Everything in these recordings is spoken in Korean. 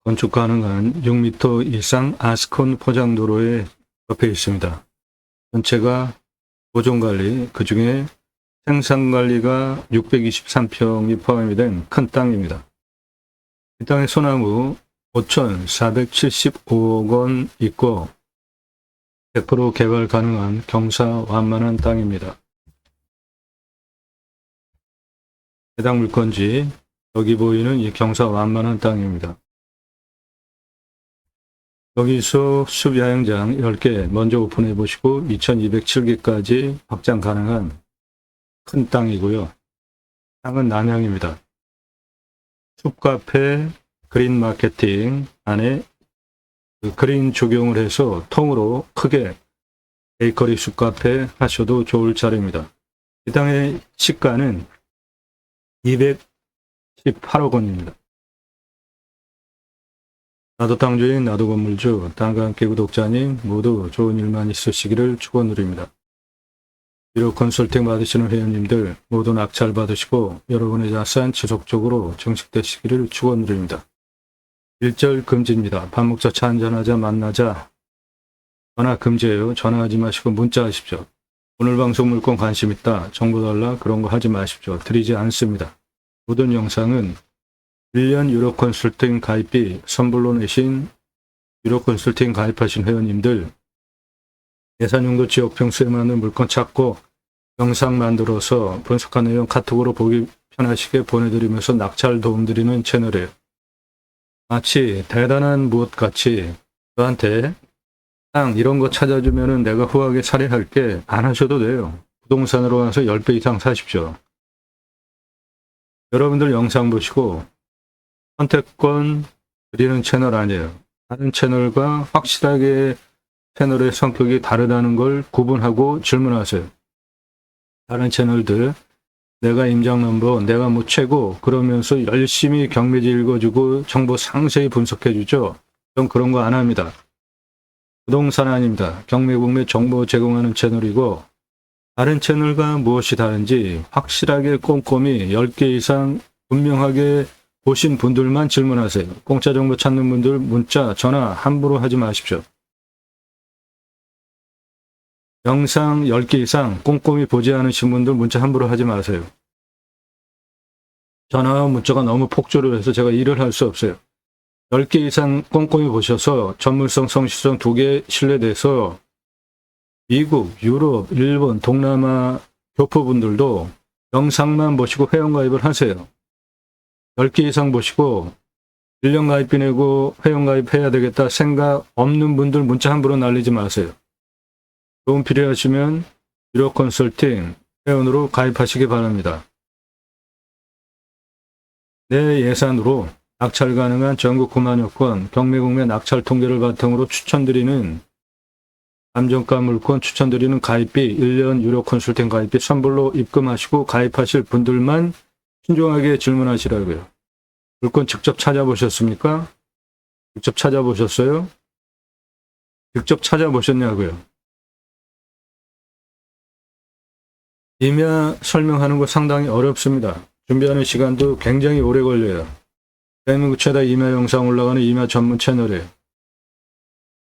건축 가능한 6m 이상 아스콘 포장도로에 접해 있습니다. 전체가 보존관리, 그 중에 생산관리가 623평이 포함이 된 큰 땅입니다. 이 땅에 소나무 5,475억 원 있고 100% 개발 가능한 경사완만한 땅입니다. 해당 물건지 여기 보이는 이 경사완만한 땅입니다. 여기서 숲 야영장 10개 먼저 오픈해 보시고 2207개까지 확장 가능한 큰 땅이고요. 땅은 남향입니다. 숲 카페, 그린 마케팅 안에 그린 조경을 해서 통으로 크게 베이커리 숲 카페 하셔도 좋을 자리입니다. 이 땅의 시가는 218억 원입니다. 나도 땅주인, 나도 건물주, 땅과 함께 구독자님 모두 좋은 일만 있으시기를 축원드립니다. 비록 컨설팅 받으시는 회원님들 모두 낙찰 받으시고 여러분의 자산 지속적으로 증식되시기를 축원드립니다. 1절 금지입니다. 밥 먹자, 차 한잔하자, 만나자. 전화 금지예요. 전화하지 마시고 문자하십시오. 오늘 방송 물건 관심 있다, 정보 달라, 그런 거 하지 마십시오. 드리지 않습니다. 모든 영상은 1년 유료 컨설팅 가입비 선불로 내신 유료 컨설팅 가입하신 회원님들 예산용도 지역평 수에 맞는 물건 찾고 영상 만들어서 분석한 내용 카톡으로 보기 편하시게 보내드리면서 낙찰 도움드리는 채널이에요. 마치 대단한 무엇 같이 저한테 땅 이런 거 찾아주면은 내가 후하게 살인할게 안 하셔도 돼요. 부동산으로 와서 10배 이상 사십시오. 여러분들 영상 보시고 선택권 드리는 채널 아니에요. 다른 채널과 확실하게 채널의 성격이 다르다는 걸 구분하고 질문하세요. 다른 채널들 내가 임장 넘버, 내가 뭐 최고 그러면서 열심히 경매지 읽어주고 정보 상세히 분석해주죠. 전 그런 거 안 합니다. 부동산 아닙니다. 경매 공매 정보 제공하는 채널이고 다른 채널과 무엇이 다른지 확실하게 꼼꼼히 10개 이상 분명하게 보신 분들만 질문하세요. 공짜 정보 찾는 분들 문자, 전화 함부로 하지 마십시오. 영상 10개 이상 꼼꼼히 보지 않으신 분들 문자 함부로 하지 마세요. 전화와 문자가 너무 폭주를 해서 제가 일을 할 수 없어요. 10개 이상 꼼꼼히 보셔서 전문성, 성실성 2개 신뢰돼서 미국, 유럽, 일본, 동남아 교포분들도 영상만 보시고 회원가입을 하세요. 10개 이상 보시고 1년 가입비 내고 회원가입해야 되겠다 생각 없는 분들 문자 함부로 날리지 마세요. 도움 필요하시면 유료 컨설팅 회원으로 가입하시기 바랍니다. 내 예산으로 낙찰 가능한 전국 9만여 건 경매 공매 낙찰 통계를 바탕으로 추천드리는 감정가 물건 추천드리는 가입비 1년 유료 컨설팅 가입비 선불로 입금하시고 가입하실 분들만 신중하게 질문하시라고요. 물건 직접 찾아보셨습니까? 직접 찾아보셨어요? 직접 찾아보셨냐고요? 임야 설명하는 거 상당히 어렵습니다. 준비하는 시간도 굉장히 오래 걸려요. 대한민국 최다 임야 영상 올라가는 임야 전문 채널이에요.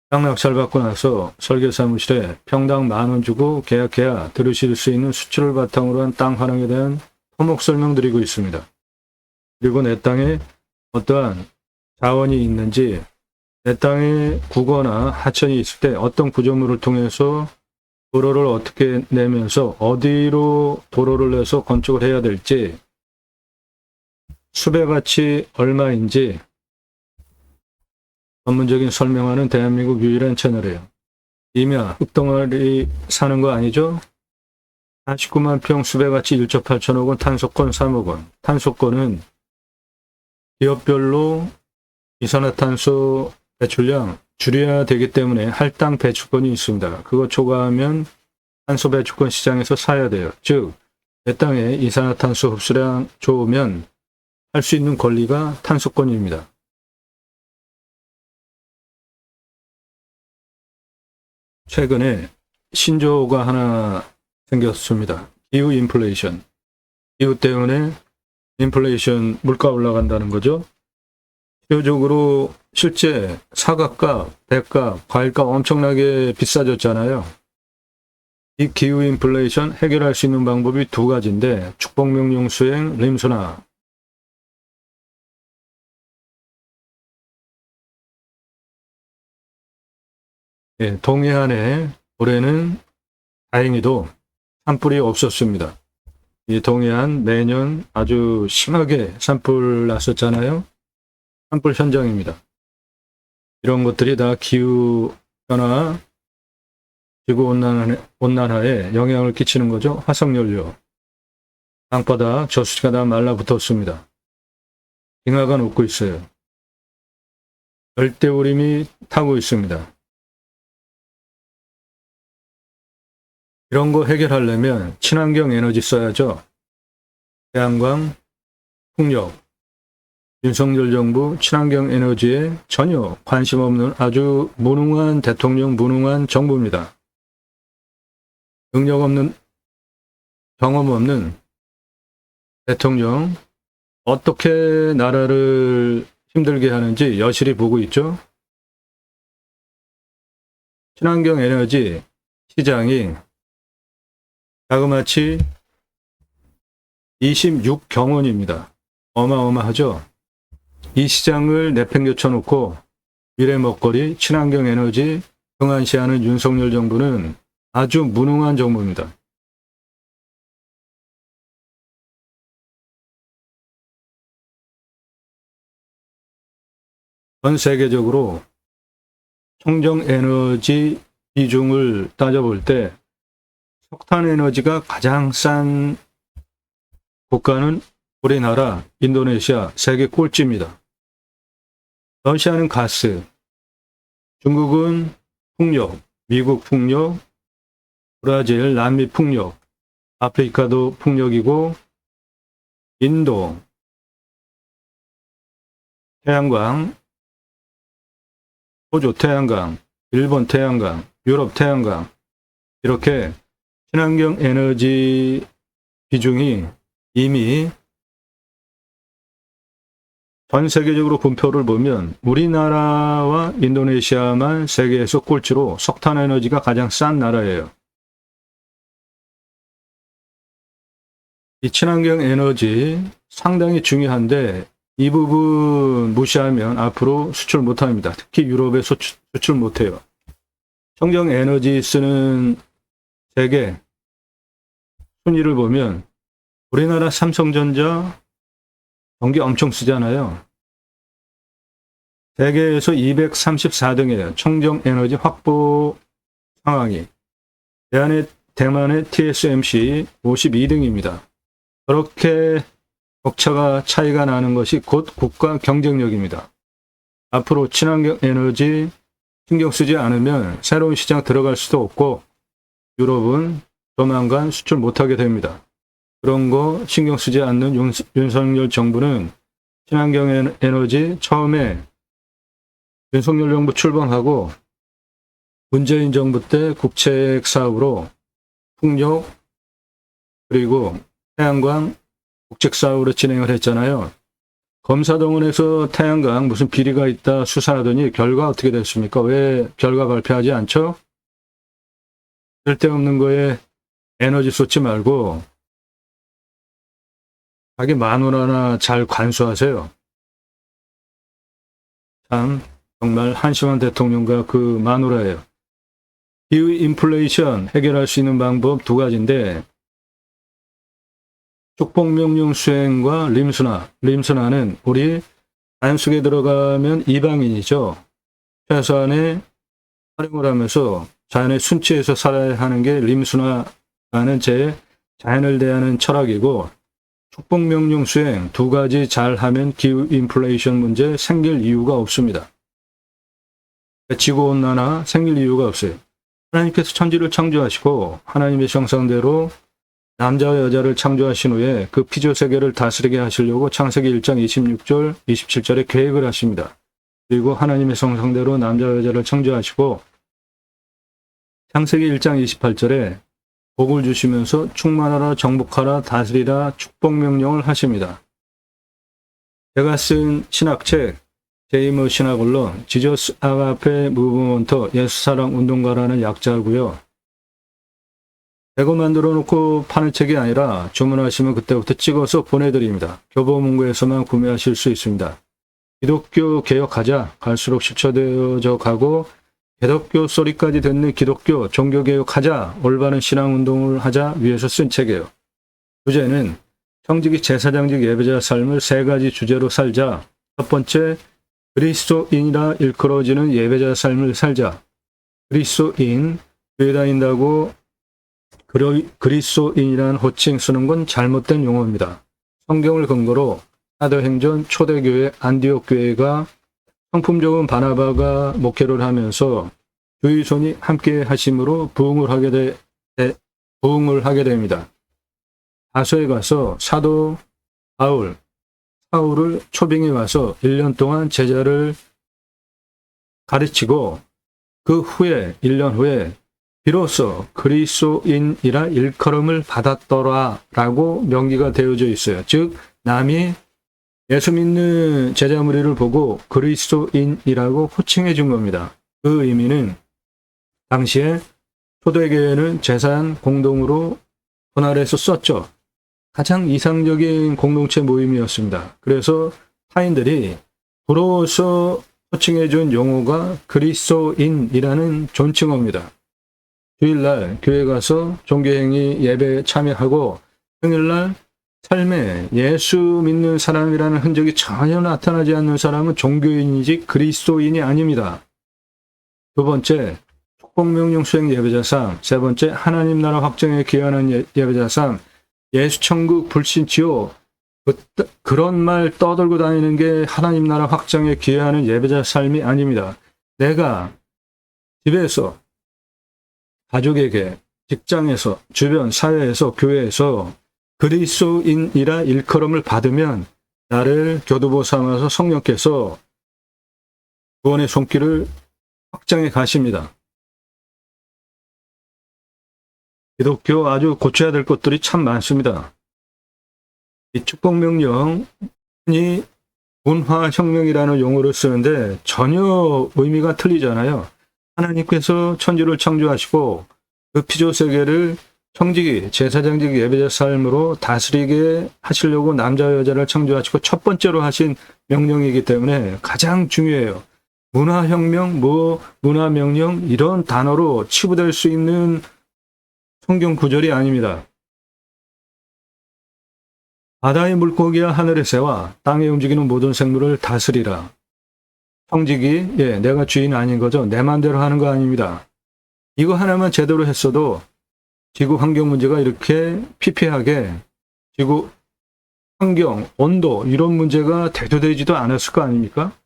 땅 낙찰 받고 나서 설계사무실에 평당 10,000원 주고 계약해야 들으실 수 있는 수치를 바탕으로 한 땅 환영에 대한 토목 설명드리고 있습니다. 그리고 내 땅에 어떠한 자원이 있는지, 내 땅에 국어나 하천이 있을 때 어떤 구조물을 통해서 도로를 어떻게 내면서 어디로 도로를 내서 건축을 해야 될지, 숲의 가치 얼마인지 전문적인 설명하는 대한민국 유일한 채널이에요. 임야, 흙덩어리 사는 거 아니죠? 49만 평 숲의 가치 1조 8천억 원, 탄소권 3억 원. 탄소권은 기업별로 이산화탄소 배출량 줄여야 되기 때문에 할당 배출권이 있습니다. 그거 초과하면 탄소 배출권 시장에서 사야 돼요. 즉, 내 땅에 이산화탄소 흡수량 좋으면 할 수 있는 권리가 탄소권입니다. 최근에 신조어가 하나 생겼습니다. 기후 인플레이션. 기후 때문에 인플레이션, 물가 올라간다는 거죠. 대표적으로 실제 사과값, 배값, 과일값 엄청나게 비싸졌잖아요. 이 기후 인플레이션 해결할 수 있는 방법이 두 가지인데 축복명령 수행, 림순화. 예, 동해안에 올해는 다행히도 산불이 없었습니다. 이 동해안 매년 아주 심하게 산불 났었잖아요. 산불 현장입니다. 이런 것들이 다 기후변화, 지구온난화에 영향을 끼치는 거죠. 화석연료, 땅바닥, 저수지가 다 말라붙었습니다. 빙하가 녹고 있어요. 열대우림이 타고 있습니다. 이런 거 해결하려면 친환경 에너지 써야죠. 태양광, 풍력. 윤석열 정부 친환경 에너지에 전혀 관심 없는 아주 무능한 대통령, 무능한 정부입니다. 능력 없는, 경험 없는 대통령, 어떻게 나라를 힘들게 하는지 여실히 보고 있죠. 친환경 에너지 시장이 자그마치 26경 원입니다. 어마어마하죠. 이 시장을 내팽개쳐 놓고 미래 먹거리, 친환경 에너지 등한시하는 윤석열 정부는 아주 무능한 정부입니다. 전 세계적으로 청정 에너지 비중을 따져볼 때 석탄 에너지가 가장 싼 국가는 우리나라, 인도네시아, 세계 꼴찌입니다. 러시아는 가스, 중국은 풍력, 미국 풍력, 브라질, 남미 풍력, 아프리카도 풍력이고, 인도, 태양광, 호주 태양광, 일본 태양광, 유럽 태양광, 이렇게 친환경 에너지 비중이 이미 전 세계적으로 분표를 보면 우리나라와 인도네시아만 세계에서 꼴찌로 석탄 에너지가 가장 싼 나라예요. 이 친환경 에너지 상당히 중요한데 이 부분 무시하면 앞으로 수출 못합니다. 특히 유럽에 수출 못해요. 청정 에너지 쓰는 세계 순위를 보면 우리나라 삼성전자 전기 엄청 쓰잖아요. 세계에서 234등이에요. 청정 에너지 확보 상황이. 대만의 TSMC 52등입니다. 그렇게 격차가 차이가 나는 것이 곧 국가 경쟁력입니다. 앞으로 친환경 에너지 신경 쓰지 않으면 새로운 시장 들어갈 수도 없고 유럽은 조만간 수출 못하게 됩니다. 그런 거 신경 쓰지 않는 윤석열 정부는 친환경 에너지 처음에 윤석열 정부 출범하고 문재인 정부 때 국책 사업으로 풍력 그리고 태양광 국책 사업으로 진행을 했잖아요. 검사동원에서 태양광 무슨 비리가 있다 수사하더니 결과 어떻게 됐습니까? 왜 결과 발표하지 않죠? 쓸데없는 거에 에너지 쏟지 말고 자기 마누라나 잘 관수하세요. 참 정말 한심한 대통령과 그 마누라예요. 기후 인플레이션 해결할 수 있는 방법 두 가지인데 축복명령 수행과 림순화. 림순화는 우리 자연 속에 들어가면 이방인이죠. 최소한의 활용을 하면서 자연의 순치에서 살아야 하는 게 림순화라는 제 자연을 대하는 철학이고 축복명령 수행 두 가지 잘하면 기후 인플레이션 문제 생길 이유가 없습니다. 지구온난화 생길 이유가 없어요. 하나님께서 천지를 창조하시고 하나님의 형상대로 남자와 여자를 창조하신 후에 그 피조세계를 다스리게 하시려고 창세기 1장 26절, 27절에 계획을 하십니다. 그리고 하나님의 형상대로 남자와 여자를 창조하시고 창세기 1장 28절에 복을 주시면서 충만하라, 정복하라, 다스리라 축복명령을 하십니다. 제가 쓴 신학책 제이머 신학 언론, 지저스 아가페 무브먼트 예수사랑 운동가라는 약자고요. 대고 만들어 놓고 파는 책이 아니라 주문하시면 그때부터 찍어서 보내드립니다. 교보문고에서만 구매하실 수 있습니다. 기독교 개혁하자, 갈수록 시초되어져 가고 개독교 소리까지 듣는 기독교 종교개혁하자, 올바른 신앙운동을 하자 위해서 쓴 책이에요. 주제는 청지기 제사장직 예배자 삶을 세 가지 주제로 살자. 첫 번째, 그리스도인이라 일컬어지는 예배자 삶을 살자. 그리스도인, 교회 다닌다고 그리스도인이라는 호칭 쓰는 건 잘못된 용어입니다. 성경을 근거로 사도행전 초대교회 안디옥 교회가 성품적인 바나바가 목회를 하면서 주의 손이 함께 하심으로 부흥을 하게 됩니다. 다소에 가서 사도 사울을 초빙해 와서 1년 동안 제자를 가르치고 그 후에 1년 후에 비로소 그리스도인이라 일컬음을 받았더라라고 명기가 되어져 있어요. 즉 남이 예수 믿는 제자 무리를 보고 그리스도인이라고 호칭해 준 겁니다. 그 의미는 당시에 초대교회는 재산 공동으로 분할해서 썼죠. 가장 이상적인 공동체 모임이었습니다. 그래서 타인들이 부러워서 호칭해 준 용어가 그리스도인이라는 존칭어입니다. 주일날 교회 가서 종교행위 예배 참여하고 평일날 삶에 예수 믿는 사람이라는 흔적이 전혀 나타나지 않는 사람은 종교인이지 그리스도인이 아닙니다. 두 번째, 축복명령 수행 예배자 삶. 세 번째, 하나님 나라 확정에 기여하는 예배자 삶. 예수 천국 불신치요. 그런 말 떠들고 다니는 게 하나님 나라 확정에 기여하는 예배자 삶이 아닙니다. 내가 집에서, 가족에게, 직장에서, 주변 사회에서, 교회에서 그리스도인이라 일컬음을 받으면 나를 교두보 삼아서 성령께서 구원의 손길을 확장해 가십니다. 기독교 아주 고쳐야 될 것들이 참 많습니다. 이 축복명령이 문화혁명이라는 용어를 쓰는데 전혀 의미가 틀리잖아요. 하나님께서 천지를 창조하시고 그 피조세계를 청지기, 제사장직 예배자 삶으로 다스리게 하시려고 남자 여자를 창조하시고 첫 번째로 하신 명령이기 때문에 가장 중요해요. 문화혁명, 문화명령 이런 단어로 치부될 수 있는 성경 구절이 아닙니다. 바다의 물고기와 하늘의 새와 땅에 움직이는 모든 생물을 다스리라. 청지기, 내가 주인 아닌 거죠. 내 맘대로 하는 거 아닙니다. 이거 하나만 제대로 했어도 지구 환경 문제가 이렇게 피폐하게 지구 환경, 온도 이런 문제가 대두되지도 않았을 거 아닙니까?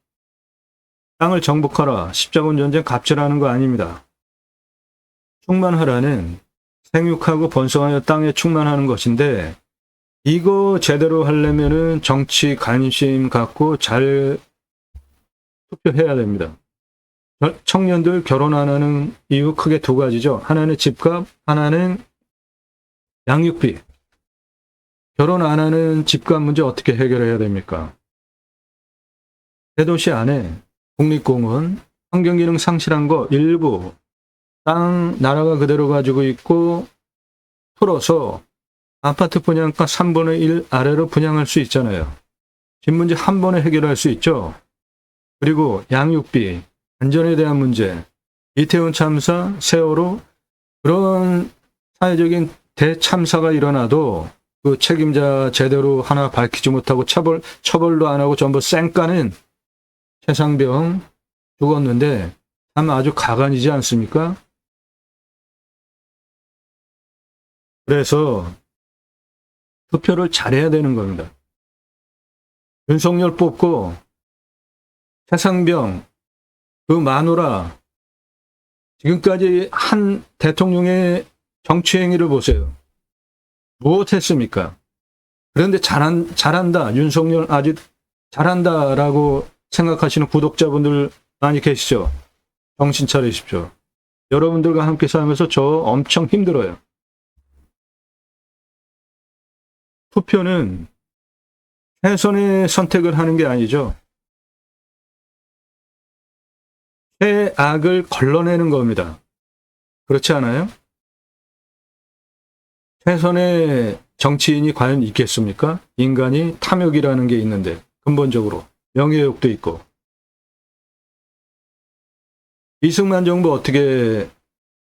땅을 정복하라, 십자군 전쟁 갑질하는 거 아닙니다. 충만하라는 생육하고 번성하여 땅에 충만하는 것인데 이거 제대로 하려면은 정치 관심 갖고 잘 투표해야 됩니다. 청년들 결혼 안 하는 이유 크게 두 가지죠. 하나는 집값, 하나는 양육비. 결혼 안 하는 집값 문제 어떻게 해결해야 됩니까? 대도시 안에 국립공원, 환경기능 상실한 거 일부 땅 나라가 그대로 가지고 있고 풀어서 아파트 분양가 3분의 1 아래로 분양할 수 있잖아요. 집 문제 한 번에 해결할 수 있죠. 그리고 양육비, 안전에 대한 문제, 이태원 참사, 세월호 그런 사회적인 대참사가 일어나도 그 책임자 제대로 하나 밝히지 못하고 처벌도 안 하고 전부 쌩까는 최상병 죽었는데 참 아주 가관이지 않습니까? 그래서 투표를 잘해야 되는 겁니다. 윤석열 뽑고 최상병 그 마누라 지금까지 한 대통령의 정치 행위를 보세요. 무엇했습니까? 그런데 잘한다. 윤석열 아주 잘한다라고 생각하시는 구독자분들 많이 계시죠? 정신 차리십시오. 여러분들과 함께 살면서 저 엄청 힘들어요. 투표는 최선의 선택을 하는 게 아니죠. 최악을 걸러내는 겁니다. 그렇지 않아요? 최선의 정치인이 과연 있겠습니까? 인간이 탐욕이라는 게 있는데, 근본적으로 명예욕도 있고. 이승만 정부 어떻게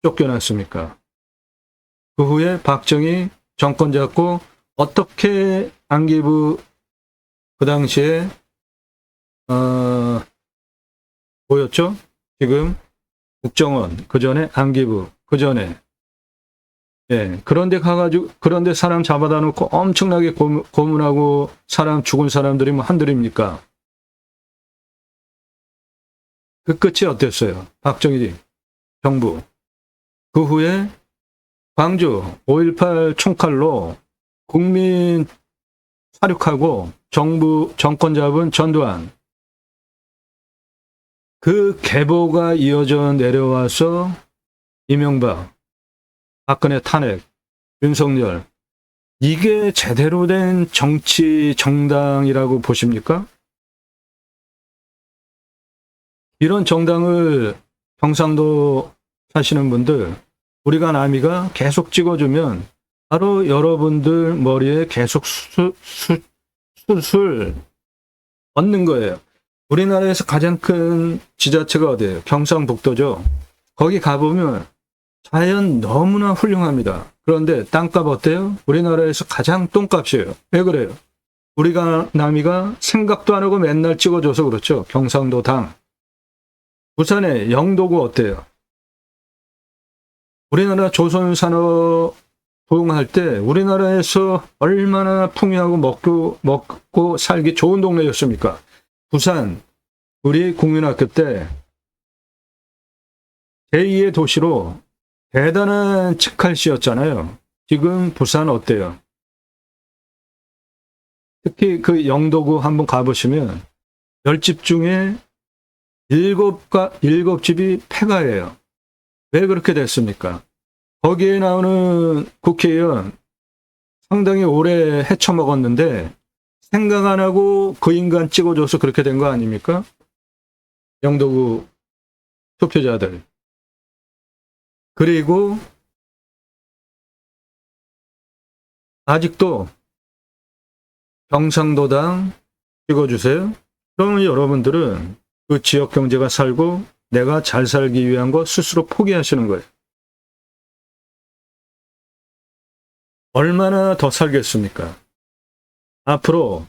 쫓겨났습니까? 그 후에 박정희 정권 잡고 어떻게 안기부 그 당시에 뭐였죠? 지금 국정원, 그 전에 안기부, 그 전에 예, 그런데 가가지고 그런데 사람 잡아다 놓고 엄청나게 고문하고 사람 죽은 사람들이 뭐 한둘입니까? 그 끝이 어땠어요? 박정희 정부. 그 후에 광주 5.18 총칼로 국민 사륙하고 정권 잡은 전두환. 그 계보가 이어져 내려와서 이명박, 박근혜 탄핵, 윤석열. 이게 제대로 된 정치 정당이라고 보십니까? 이런 정당을 경상도 사시는 분들, 우리가 남이가 계속 찍어주면 바로 여러분들 머리에 계속 술 얻는 거예요. 우리나라에서 가장 큰 지자체가 어디예요? 경상북도죠. 거기 가보면 자연 너무나 훌륭합니다. 그런데 땅값 어때요? 우리나라에서 가장 똥값이에요. 왜 그래요? 우리가 남이가 생각도 안 하고 맨날 찍어줘서 그렇죠. 경상도 당. 부산의 영도구 어때요? 우리나라 조선산업 부흥할 때 우리나라에서 얼마나 풍요하고 먹고 살기 좋은 동네였습니까? 부산, 우리 국민학교 때 제2의 도시로 대단한 직할시였잖아요. 지금 부산 어때요? 특히 그 영도구 한번 가보시면 10집 중에 7집이 폐가예요. 왜 그렇게 됐습니까? 거기에 나오는 국회의원 상당히 오래 헤쳐먹었는데 생각 안 하고 그 인간 찍어줘서 그렇게 된 거 아닙니까? 영도구 투표자들. 그리고 아직도 경상도당 찍어주세요. 그러면 여러분들은 그 지역 경제가 살고 내가 잘 살기 위한 거 스스로 포기하시는 거예요. 얼마나 더 살겠습니까? 앞으로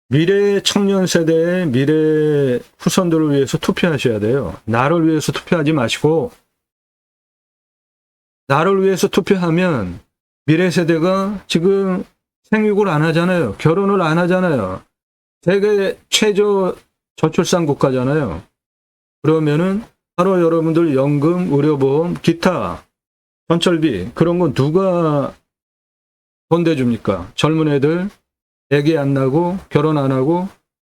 미래의 청년 세대의 미래 후손들을 위해서 투표하셔야 돼요. 나를 위해서 투표하지 마시고 나를 위해서 투표하면 미래 세대가 지금 생육을 안 하잖아요. 결혼을 안 하잖아요. 세계 최저 저출산 국가잖아요. 그러면은 바로 여러분들 연금, 의료보험, 기타, 전철비 그런 건 누가 돈 대줍니까? 젊은 애들 애기 안 나고 결혼 안 하고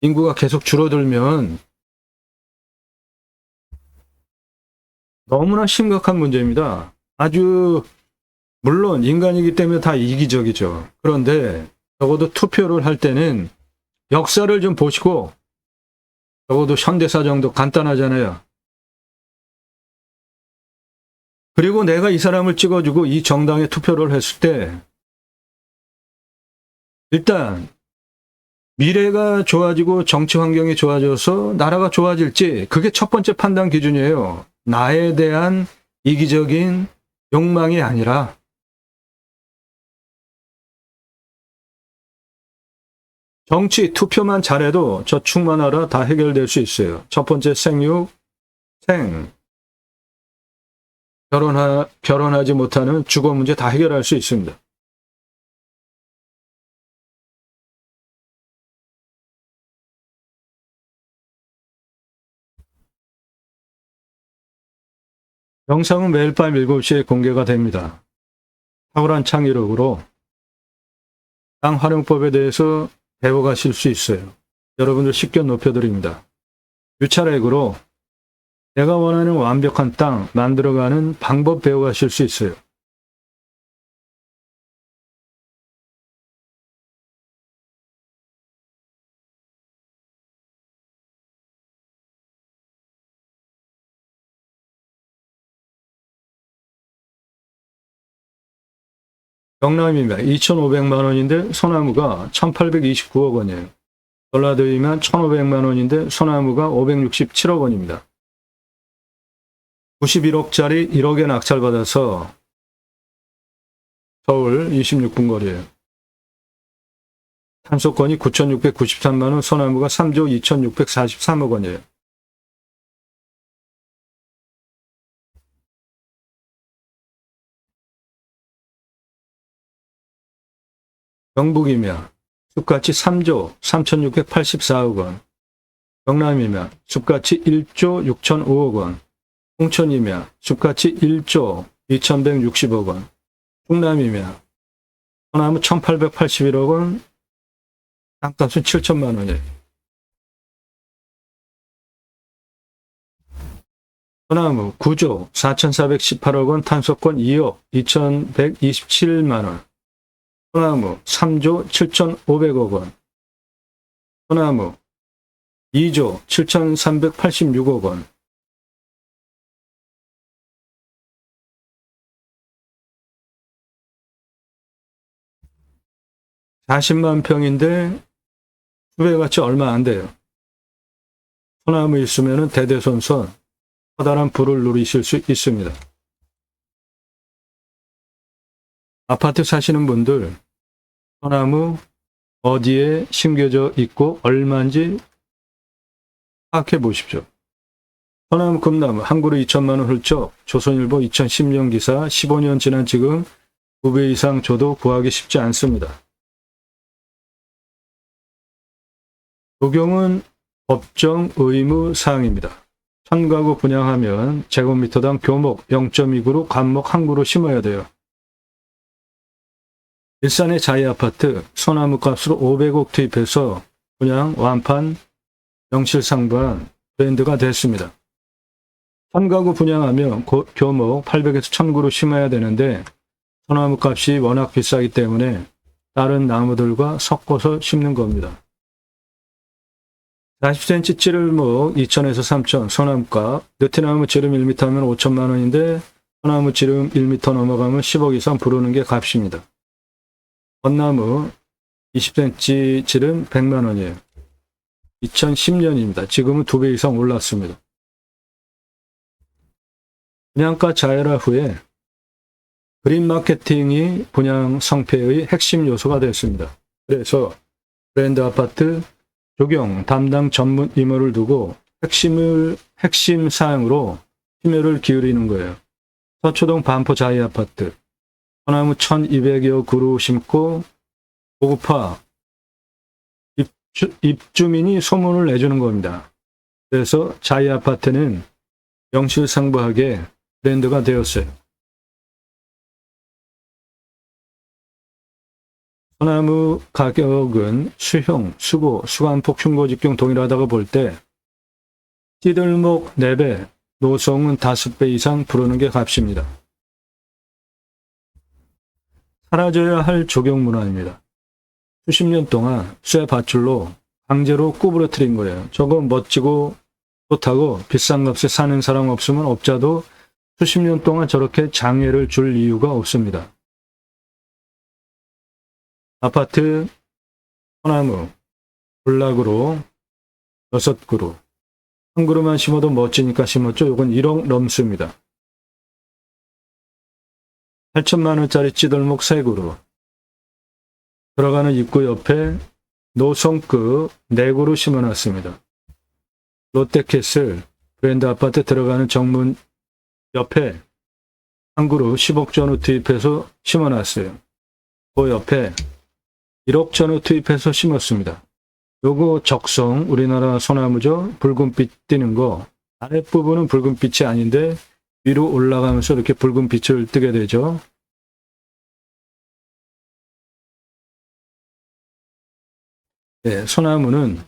인구가 계속 줄어들면 너무나 심각한 문제입니다. 아주 물론 인간이기 때문에 다 이기적이죠. 그런데 적어도 투표를 할 때는 역사를 좀 보시고 적어도 현대사 정도 간단하잖아요. 그리고 내가 이 사람을 찍어주고 이 정당에 투표를 했을 때 일단 미래가 좋아지고 정치 환경이 좋아져서 나라가 좋아질지 그게 첫 번째 판단 기준이에요. 나에 대한 이기적인 욕망이 아니라 정치 투표만 잘해도 저축만 하라 다 해결될 수 있어요. 첫 번째 생육, 결혼하지 못하는 주거 문제 다 해결할 수 있습니다. 영상은 매일 밤 7시에 공개가 됩니다. 탁월한 창의력으로 땅 활용법에 대해서 배워가실 수 있어요. 여러분들 식견 높여드립니다. 유찰액으로 내가 원하는 완벽한 땅 만들어가는 방법 배워가실 수 있어요. 경남이면 2,500만 원인데 소나무가 1,829억 원이에요. 전라도이면 1,500만 원인데 소나무가 567억 원입니다. 91억짜리 1억에 낙찰받아서 서울 26분 거리에요. 탄소권이 9,693만 원, 소나무가 3조 2,643억 원이에요. 경북이면 숲가치 3조 3,684억 원, 경남이면 숲가치 1조 6,005억 원, 홍천이면 숲가치 1조 2,160억 원, 충남이면 소나무 1,881억 원, 땅값은 7천만 원이에요. 소나무 9조 4,418억 원, 탄소권 2억 2,127만 원, 소나무 3조 7,500억 원, 소나무 2조 7,386억 원, (40만) 평인데 수배가치 얼마 안 돼요. 소나무 있으면 대대손손 커다란 부를 누리실 수 있습니다. 아파트 사시는 분들 소나무 어디에 심겨져 있고 얼마인지 파악해 보십시오. 소나무 금나무 한 그루 2천만 원 훌쩍, 조선일보 2010년 기사, 15년 지난 지금 2배 이상 줘도 구하기 쉽지 않습니다. 적용은 법정 의무 사항입니다. 1000가구 분양하면 제곱미터당 교목 0.2그루, 감목 1그루 심어야 돼요. 일산의 자이아파트 소나무 값으로 500억 투입해서 분양 완판 명실상부한 브랜드가 됐습니다. 1000가구 분양하면 교목 800에서 1000그루 심어야 되는데 소나무 값이 워낙 비싸기 때문에 다른 나무들과 섞어서 심는 겁니다. 40cm 찌를목 2,000에서 3,000, 소나무값, 느티나무 지름 1m 하면 5천만 원인데 소나무 지름 1m 넘어가면 10억 이상 부르는 게 값입니다. 건나무 20cm 지름 100만 원이에요. 2010년입니다. 지금은 2배 이상 올랐습니다. 분양가 자율화 후에 그린 마케팅이 분양 성패의 핵심 요소가 됐습니다. 그래서 브랜드 아파트 조경 담당 전문 임원을 두고 핵심 사항으로 심혈을 기울이는 거예요. 서초동 반포 자이 아파트 소나무 1,200여 그루 심고 고급화 입주민이 소문을 내주는 겁니다. 그래서 자이 아파트는 명실상부하게 브랜드가 되었어요. 소나무 가격은 수형, 수고, 수간폭, 흉고직경 동일하다고 볼 때 찌들목 4배, 노송은 5배 이상 부르는 게 값입니다. 사라져야 할 조경 문화입니다. 수십 년 동안 쇠 밧줄로 강제로 구부러뜨린 거예요. 저거 멋지고 좋다고 비싼 값에 사는 사람 없으면 업자도 수십 년 동안 저렇게 장애를 줄 이유가 없습니다. 아파트 소나무 블락으로 6그루, 한 그루만 심어도 멋지니까 심었죠. 이건 1억 넘습니다. 8천만 원짜리 찌들목 3그루, 들어가는 입구 옆에 노송급 4그루 심어놨습니다. 롯데캐슬 브랜드 아파트 들어가는 정문 옆에 한 그루 10억 전후 투입해서 심어놨어요. 그 옆에 1억 전후 투입해서 심었습니다. 요거 적성 우리나라 소나무죠. 붉은빛 띄는 거. 아랫부분은 붉은빛이 아닌데 위로 올라가면서 이렇게 붉은빛을 뜨게 되죠. 네, 소나무는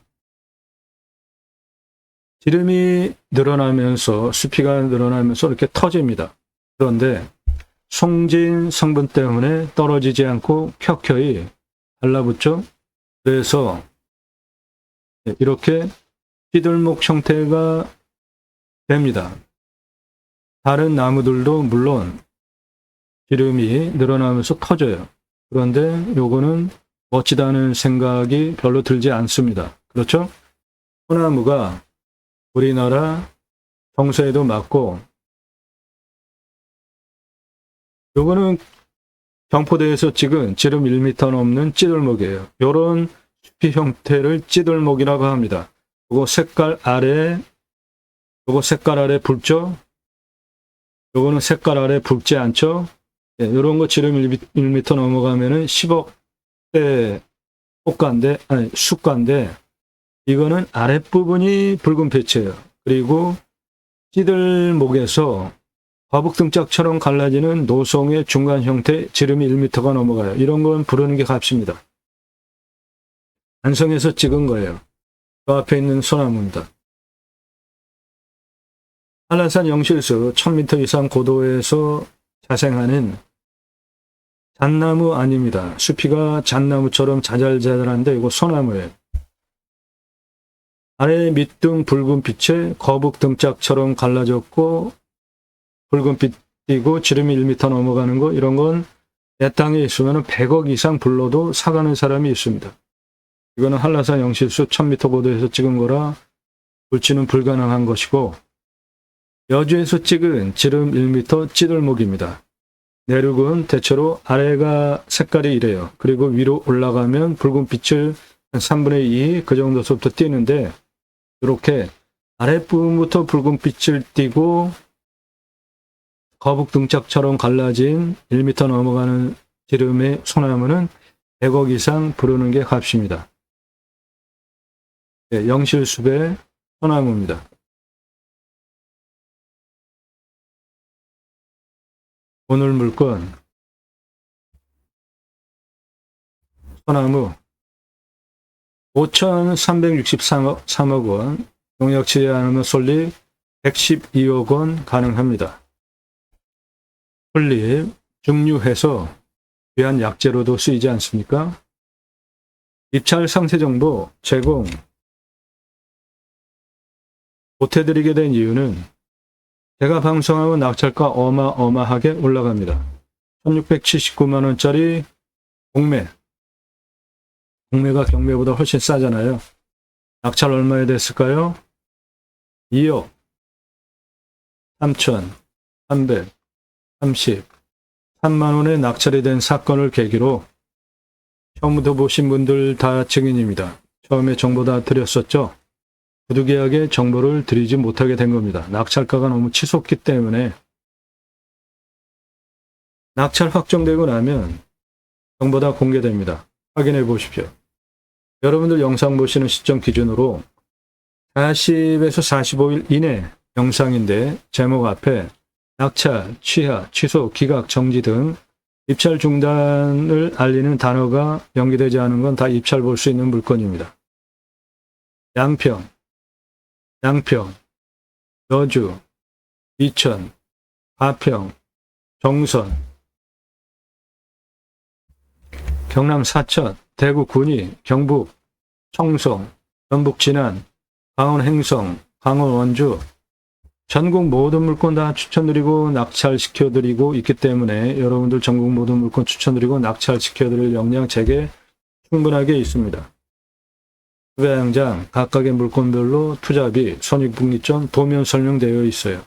지름이 늘어나면서 수피가 늘어나면서 이렇게 터집니다. 그런데 송진 성분 때문에 떨어지지 않고 켜켜이 달라붙죠. 그래서 이렇게 찌들목 형태가 됩니다. 다른 나무들도 물론 지름이 늘어나면서 터져요. 그런데 요거는 멋지다는 생각이 별로 들지 않습니다. 그렇죠? 소나무가 우리나라 정서에도 맞고, 요거는 경포대에서 찍은 지름 1m 넘는 찌들목이에요. 요런 숲이 형태를 찌들목이라고 합니다. 요거 색깔 아래 붉죠? 요거는 색깔 아래 붉지 않죠? 예, 요런 거 지름 1m 넘어가면은 10억대 숫가인데, 이거는 아랫부분이 붉은 빛이에요. 그리고 찌들목에서 거북등짝처럼 갈라지는 노송의 중간 형태 지름이 1m가 넘어가요. 이런 건 부르는 게 값입니다. 안성에서 찍은 거예요. 그 앞에 있는 소나무입니다. 한라산 영실수 1000m 이상 고도에서 자생하는 잣나무 아닙니다. 수피가 잣나무처럼 자잘자잘한데 이거 소나무예요. 아래 밑등 붉은 빛에 거북등짝처럼 갈라졌고 붉은빛 띄고 지름이 1m 넘어가는 거, 이런 건 내 땅에 있으면 100억 이상 불러도 사가는 사람이 있습니다. 이거는 한라산 영실수 1000m 고도에서 찍은 거라 물치는 불가능한 것이고, 여주에서 찍은 지름 1m 찌들목입니다. 내륙은 대체로 아래가 색깔이 이래요. 그리고 위로 올라가면 붉은빛을 한 3분의 2, 그 정도서부터 띄는데, 이렇게 아랫부분부터 붉은빛을 띄고 거북등짝처럼 갈라진 1m 넘어가는 지름의 소나무는 100억 이상 부르는 게 값입니다. 네, 영실숲의 소나무입니다. 오늘 물건 소나무 5,363억 원, 농약치지 않으면 솔잎 112억 원 가능합니다. 풀잎, 증류해서 귀한 약재로도 쓰이지 않습니까? 입찰 상세 정보 제공 못해드리게 된 이유는 제가 방송하면 낙찰가 어마어마하게 올라갑니다. 1679만 원짜리 공매가 경매보다 훨씬 싸잖아요. 낙찰 얼마에 됐을까요? 2억 3,333만 원에 낙찰이 된 사건을 계기로 처음부터 보신 분들 다 증인입니다. 처음에 정보 다 드렸었죠. 부득이하게 정보를 드리지 못하게 된 겁니다. 낙찰가가 너무 치솟기 때문에. 낙찰 확정되고 나면 정보 다 공개됩니다. 확인해 보십시오. 여러분들 영상 보시는 시점 기준으로 40에서 45일 이내 영상인데 제목 앞에 낙찰, 취하, 취소, 기각, 정지 등 입찰 중단을 알리는 단어가 연기되지 않은 건 다 입찰 볼 수 있는 물건입니다. 양평, 여주, 이천, 가평, 정선, 경남 사천, 대구 군위, 경북 청송, 전북 진안, 강원 행성, 강원 원주, 전국 모든 물건 다 추천드리고 낙찰시켜드리고 있기 때문에 여러분들 전국 모든 물건 추천드리고 낙찰시켜드릴 역량 제게 충분하게 있습니다. 투자양장 각각의 물건별로 투자비, 손익분기점 도면 설명되어 있어요.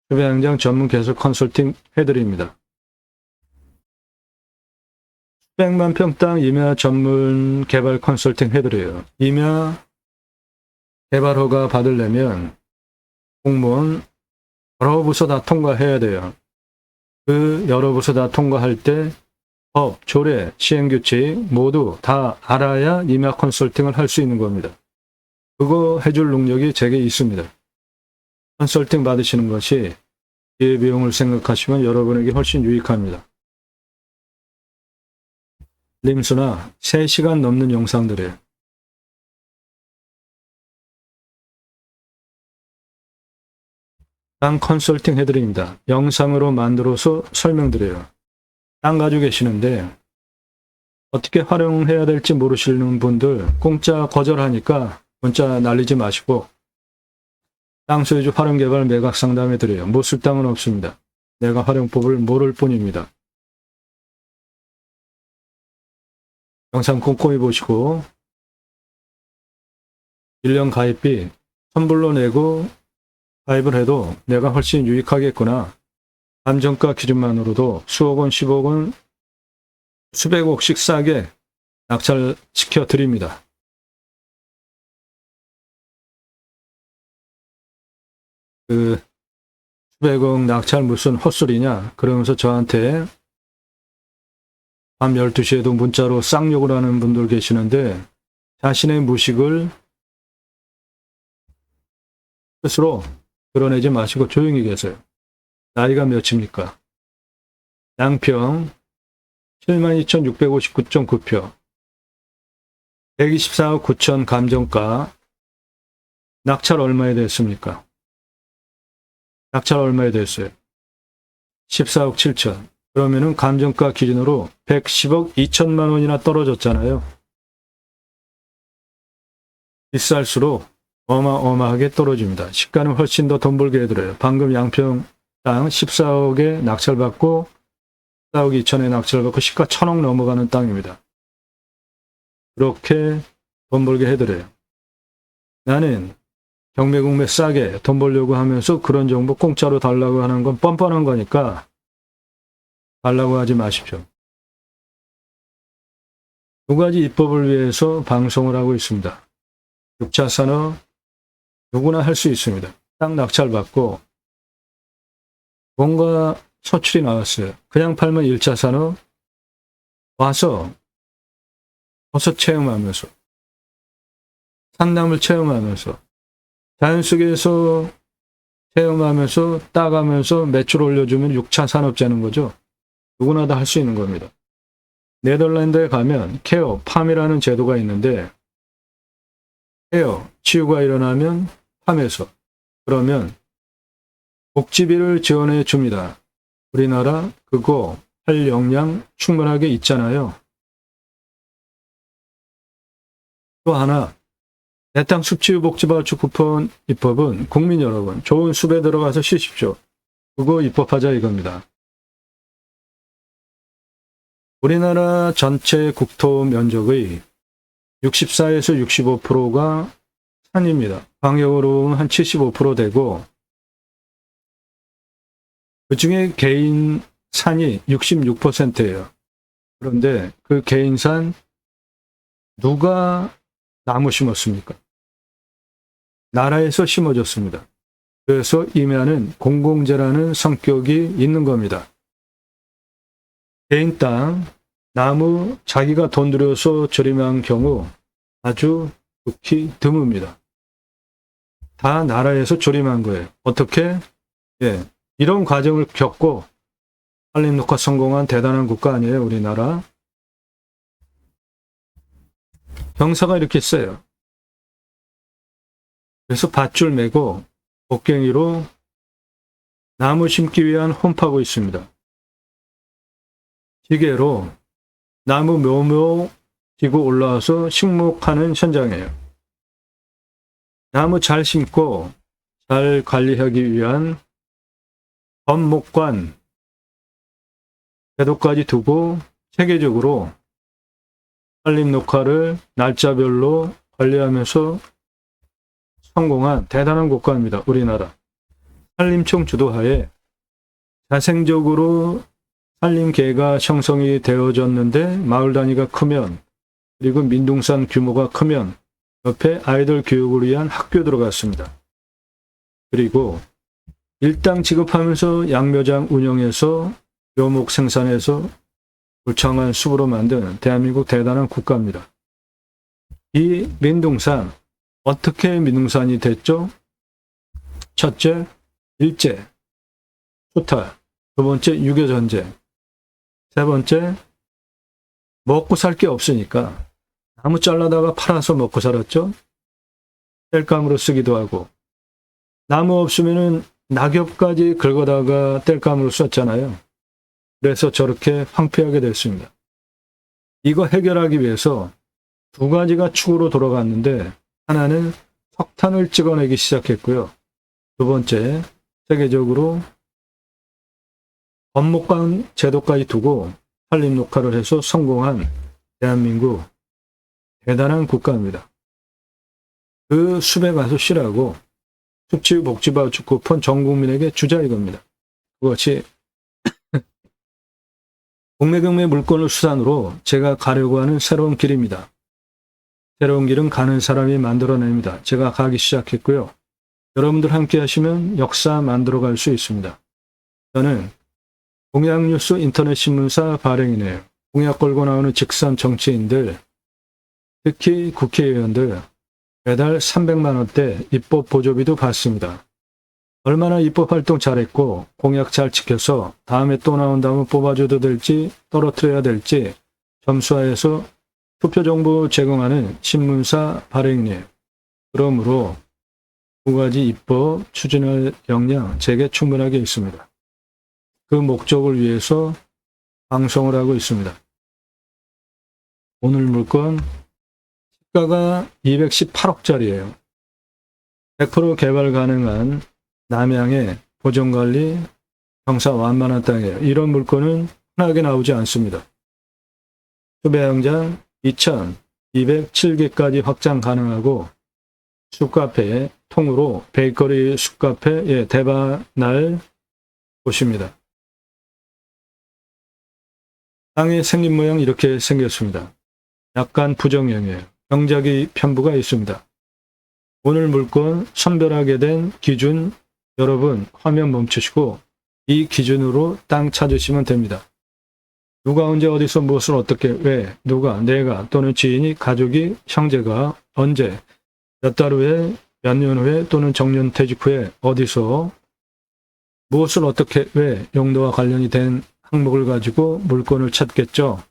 투자양장 전문 개설 컨설팅 해드립니다. 수백만 평 땅 임야 전문 개발 컨설팅 해드려요. 임야 개발 허가 받으려면 공무원 여러 부서 다 통과해야 돼요. 그 여러 부서 다 통과할 때 법, 조례, 시행규칙 모두 다 알아야 임야 컨설팅을 할 수 있는 겁니다. 그거 해줄 능력이 제게 있습니다. 컨설팅 받으시는 것이 기회비용을 생각하시면 여러분에게 훨씬 유익합니다. 림수나 3시간 넘는 영상들이에요. 땅 컨설팅 해드립니다. 영상으로 만들어서 설명드려요. 땅 가지고 계시는데 어떻게 활용해야 될지 모르시는 분들 공짜 거절하니까 문자 날리지 마시고 땅 소유주 활용 개발 매각 상담해 드려요. 못 쓸 땅은 없습니다. 내가 활용법을 모를 뿐입니다. 영상 꼼꼼히 보시고 1년 가입비 선불로 내고 가입을 해도 내가 훨씬 유익하겠구나. 감정가 기준만으로도 수억 원, 10억 원, 수백억씩 싸게 낙찰시켜 드립니다. 수백억 낙찰 무슨 헛소리냐 그러면서 저한테 밤 12시에도 문자로 쌍욕을 하는 분들 계시는데 자신의 무식을 스스로 드러내지 마시고 조용히 계세요. 나이가 몇입니까? 양평 72,659.9표 124억 9천 감정가 낙찰 얼마에 됐습니까? 낙찰 얼마에 됐어요? 14억 7천. 그러면은 감정가 기준으로 110억 2천만 원이나 떨어졌잖아요. 비쌀수록 어마어마하게 떨어집니다. 시가는 훨씬 더 돈 벌게 해드려요. 방금 양평 땅 14억에 낙찰받고 14억 2천에 낙찰받고 시가 1,000억 넘어가는 땅입니다. 그렇게 돈 벌게 해드려요. 나는 경매공매 싸게 돈 벌려고 하면서 그런 정보 공짜로 달라고 하는 건 뻔뻔한 거니까 달라고 하지 마십시오. 두 가지 입법을 위해서 방송을 하고 있습니다. 6차 산업 누구나 할 수 있습니다. 땅 낙찰받고 뭔가 소출이 나왔어요. 그냥 팔면 1차 산업 와서 버섯 체험하면서 산나물 체험하면서 자연 속에서 체험하면서 따가면서 매출 올려주면 6차 산업 되는 거죠. 누구나 다 할 수 있는 겁니다. 네덜란드에 가면 케어, 팜이라는 제도가 있는데 케어, 치유가 일어나면 팜에서 그러면 복지비를 지원해 줍니다. 우리나라 그거 할 역량 충분하게 있잖아요. 또 하나 내 땅 숲치유 복지발주 쿠폰 입법은 국민 여러분 좋은 숲에 들어가서 쉬십시오. 그거 입법하자 이겁니다. 우리나라 전체 국토 면적의 64에서 65%가 산입니다. 광역으로 한 75% 되고 그중에 개인 산이 66%예요. 그런데 그 개인 산 누가 나무 심었습니까? 나라에서 심어줬습니다. 그래서 임야는 공공재라는 성격이 있는 겁니다. 개인 땅, 나무 자기가 돈 들여서 저렴한 경우 아주 극히 드뭅니다. 다 나라에서 조림한 거예요. 어떻게? 이런 과정을 겪고 산림녹화 성공한 대단한 국가 아니에요, 우리나라. 경사가 이렇게 세요. 그래서 밧줄 메고 곡괭이로 나무 심기 위한 홈파고 있습니다. 기계로 나무 묘묘 지고 올라와서 식목하는 현장이에요. 나무 잘 심고 잘 관리하기 위한 법목관 제도까지 두고 체계적으로 산림녹화를 날짜별로 관리하면서 성공한 대단한 국가입니다. 우리나라. 산림청 주도하에 자생적으로 산림계가 형성이 되어졌는데 마을 단위가 크면 그리고 민둥산 규모가 크면 옆에 아이들 교육을 위한 학교 들어갔습니다. 그리고 일당 지급하면서 양묘장 운영해서 묘목 생산해서 울창한 숲으로 만든 대한민국 대단한 국가입니다. 이 민둥산 어떻게 민둥산이 됐죠? 첫째, 일제, 수탈. 두 번째, 유교전쟁. 세 번째, 먹고 살 게 없으니까 나무 잘라다가 팔아서 먹고 살았죠. 땔감으로 쓰기도 하고 나무 없으면은 낙엽까지 긁어다가 땔감으로 썼잖아요. 그래서 저렇게 황폐하게 됐습니다. 이거 해결하기 위해서 두 가지가 축으로 돌아갔는데 하나는 석탄을 찍어내기 시작했고요. 두 번째, 세계적으로 법목관 제도까지 두고 산림녹화를 해서 성공한 대한민국 대단한 국가입니다. 그 숲에 가서 쉬라고 숲지휘 복지바우처 쿠폰 전 국민에게 주자 이겁니다. 그것이 공매경매 물건을 수단으로 제가 가려고 하는 새로운 길입니다. 새로운 길은 가는 사람이 만들어냅니다. 제가 가기 시작했고요. 여러분들 함께 하시면 역사 만들어갈 수 있습니다. 저는 공약뉴스 인터넷신문사 발행이네요. 공약 걸고 나오는 직선 정치인들, 특히 국회의원들 매달 300만 원대 입법 보조비도 받습니다. 얼마나 입법활동 잘했고 공약 잘 지켜서 다음에 또 나온다면 뽑아줘도 될지 떨어뜨려야 될지 점수화해서 투표정보 제공하는 신문사 발행이에요. 그러므로 두 가지 입법 추진할 역량 제게 충분하게 있습니다. 그 목적을 위해서 방송을 하고 있습니다. 오늘 물건 시가가 218억짜리예요. 100% 개발 가능한 남양의 보존관리 경사 완만한 땅이에요. 이런 물건은 흔하게 나오지 않습니다. 수배양장 2,207개까지 확장 가능하고 숲카페 통으로 베이커리 숲카페 대박 날 곳입니다. 땅의 생긴 모양 이렇게 생겼습니다. 약간 부정형이에요. 경작이 편부가 있습니다. 오늘 물건 선별하게 된 기준 여러분 화면 멈추시고 이 기준으로 땅 찾으시면 됩니다. 누가 언제 어디서 무엇을 어떻게 왜 누가 내가 또는 지인이 가족이 형제가 언제 몇 달 후에 몇 년 후에 또는 정년 퇴직 후에 어디서 무엇을 어떻게 왜 용도와 관련이 된 항목을 가지고 물건을 찾겠죠.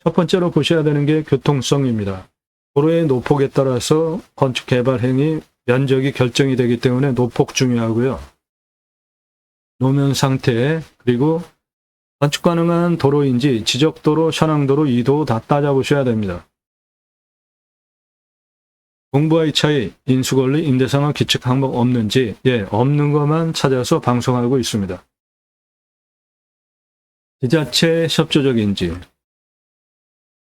첫 번째로 보셔야 되는 게 교통성입니다. 도로의 노폭에 따라서 건축 개발 행위 면적이 결정이 되기 때문에 노폭 중요하고요. 노면 상태 그리고 건축 가능한 도로인지 지적도로, 현황도로, 이도 다 따져보셔야 됩니다. 공부와의 차이, 인수권리, 임대상황, 기측 항목 없는지 없는 것만 찾아서 방송하고 있습니다. 지자체 협조적인지